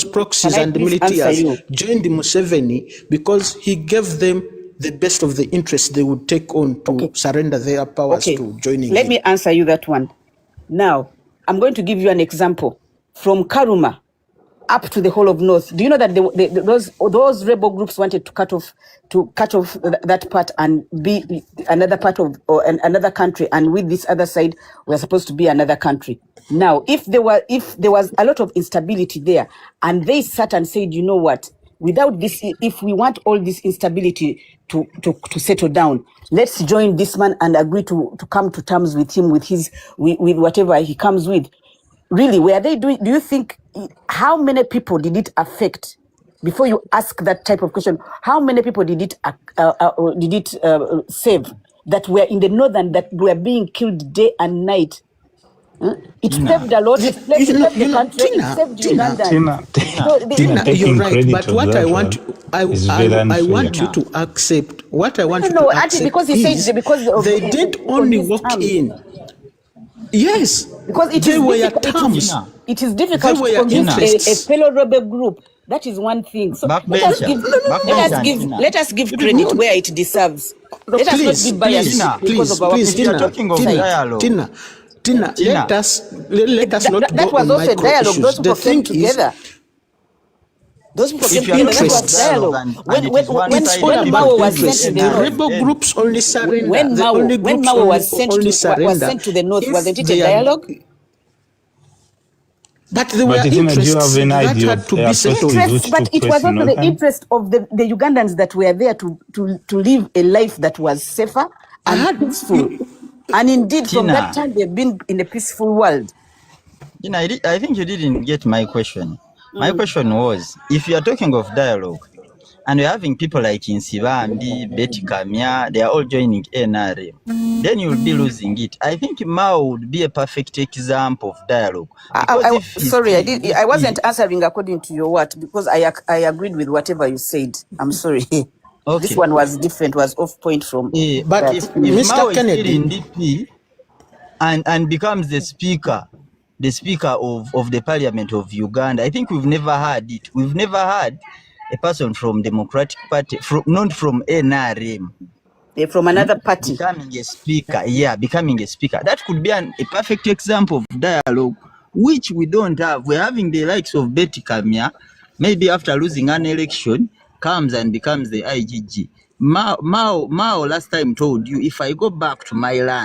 F: proxies and militias joined Museveni because he gave them the best of the interest they would take on to surrender their powers to joining.
K: Let me answer you that one. Now, I'm going to give you an example from Karuma up to the whole of North. Do you know that those rebel groups wanted to cut off that part and be another part of another country, and with this other side we're supposed to be another country. Now, if there was a lot of instability there, and they sat and said, you know what, without this, if we want all this instability to settle down, let's join this man and agree to come to terms with him with whatever he comes with. Really, were they doing? Do you think how many people did it affect? Before you ask that type of question, how many people did it save that were in the northern that were being killed day and night? It saved a lot. It saved the country. It saved Ugandan.
F: Tina, you're right. But what I want, I want you to accept. What I want you to accept
K: because he said because
F: they didn't only walk in. Yes,
K: because it is difficult to convince a fellow rebel group. That is one thing. So let us give credit where it deserves. Let us not be biased because of our
F: Tina, let us not
K: that
F: go
K: was
F: on
K: also
F: micro
K: dialogue.
F: issues.
K: Those people came together. Those people came together. That was dialogue. When Mao was sent to the north,
F: rebel groups only surrender.
K: When Mao was sent to the north, wasn't it a dialogue?
F: But there were interests that had to be settled.
K: But it was also the interest of the Ugandans that were there to live a life that was safer and peaceful. And indeed, from that time, they've been in a peaceful world.
J: I think you didn't get my question. My question was, if you are talking of dialogue, and you're having people like Sibilungi, Betty Kamya, they are all joining NRM, then you'll be losing it. I think Mao would be a perfect example of dialogue.
K: I wasn't answering according to your word, because I agreed with whatever you said. I'm sorry. Okay. This one was different, was off point from.
J: But if Mr. Kennedy in DP and becomes the speaker of the Parliament of Uganda, I think we've never had it. We've never had a person from Democratic Party, not from NRM,
K: from another party,
J: becoming a speaker. Becoming a speaker. That could be a perfect example of dialogue, which we don't have. We're having the likes of Betty Kamya, maybe after losing an election, comes and becomes the IGG. Mao last time told you, if I go back to my land,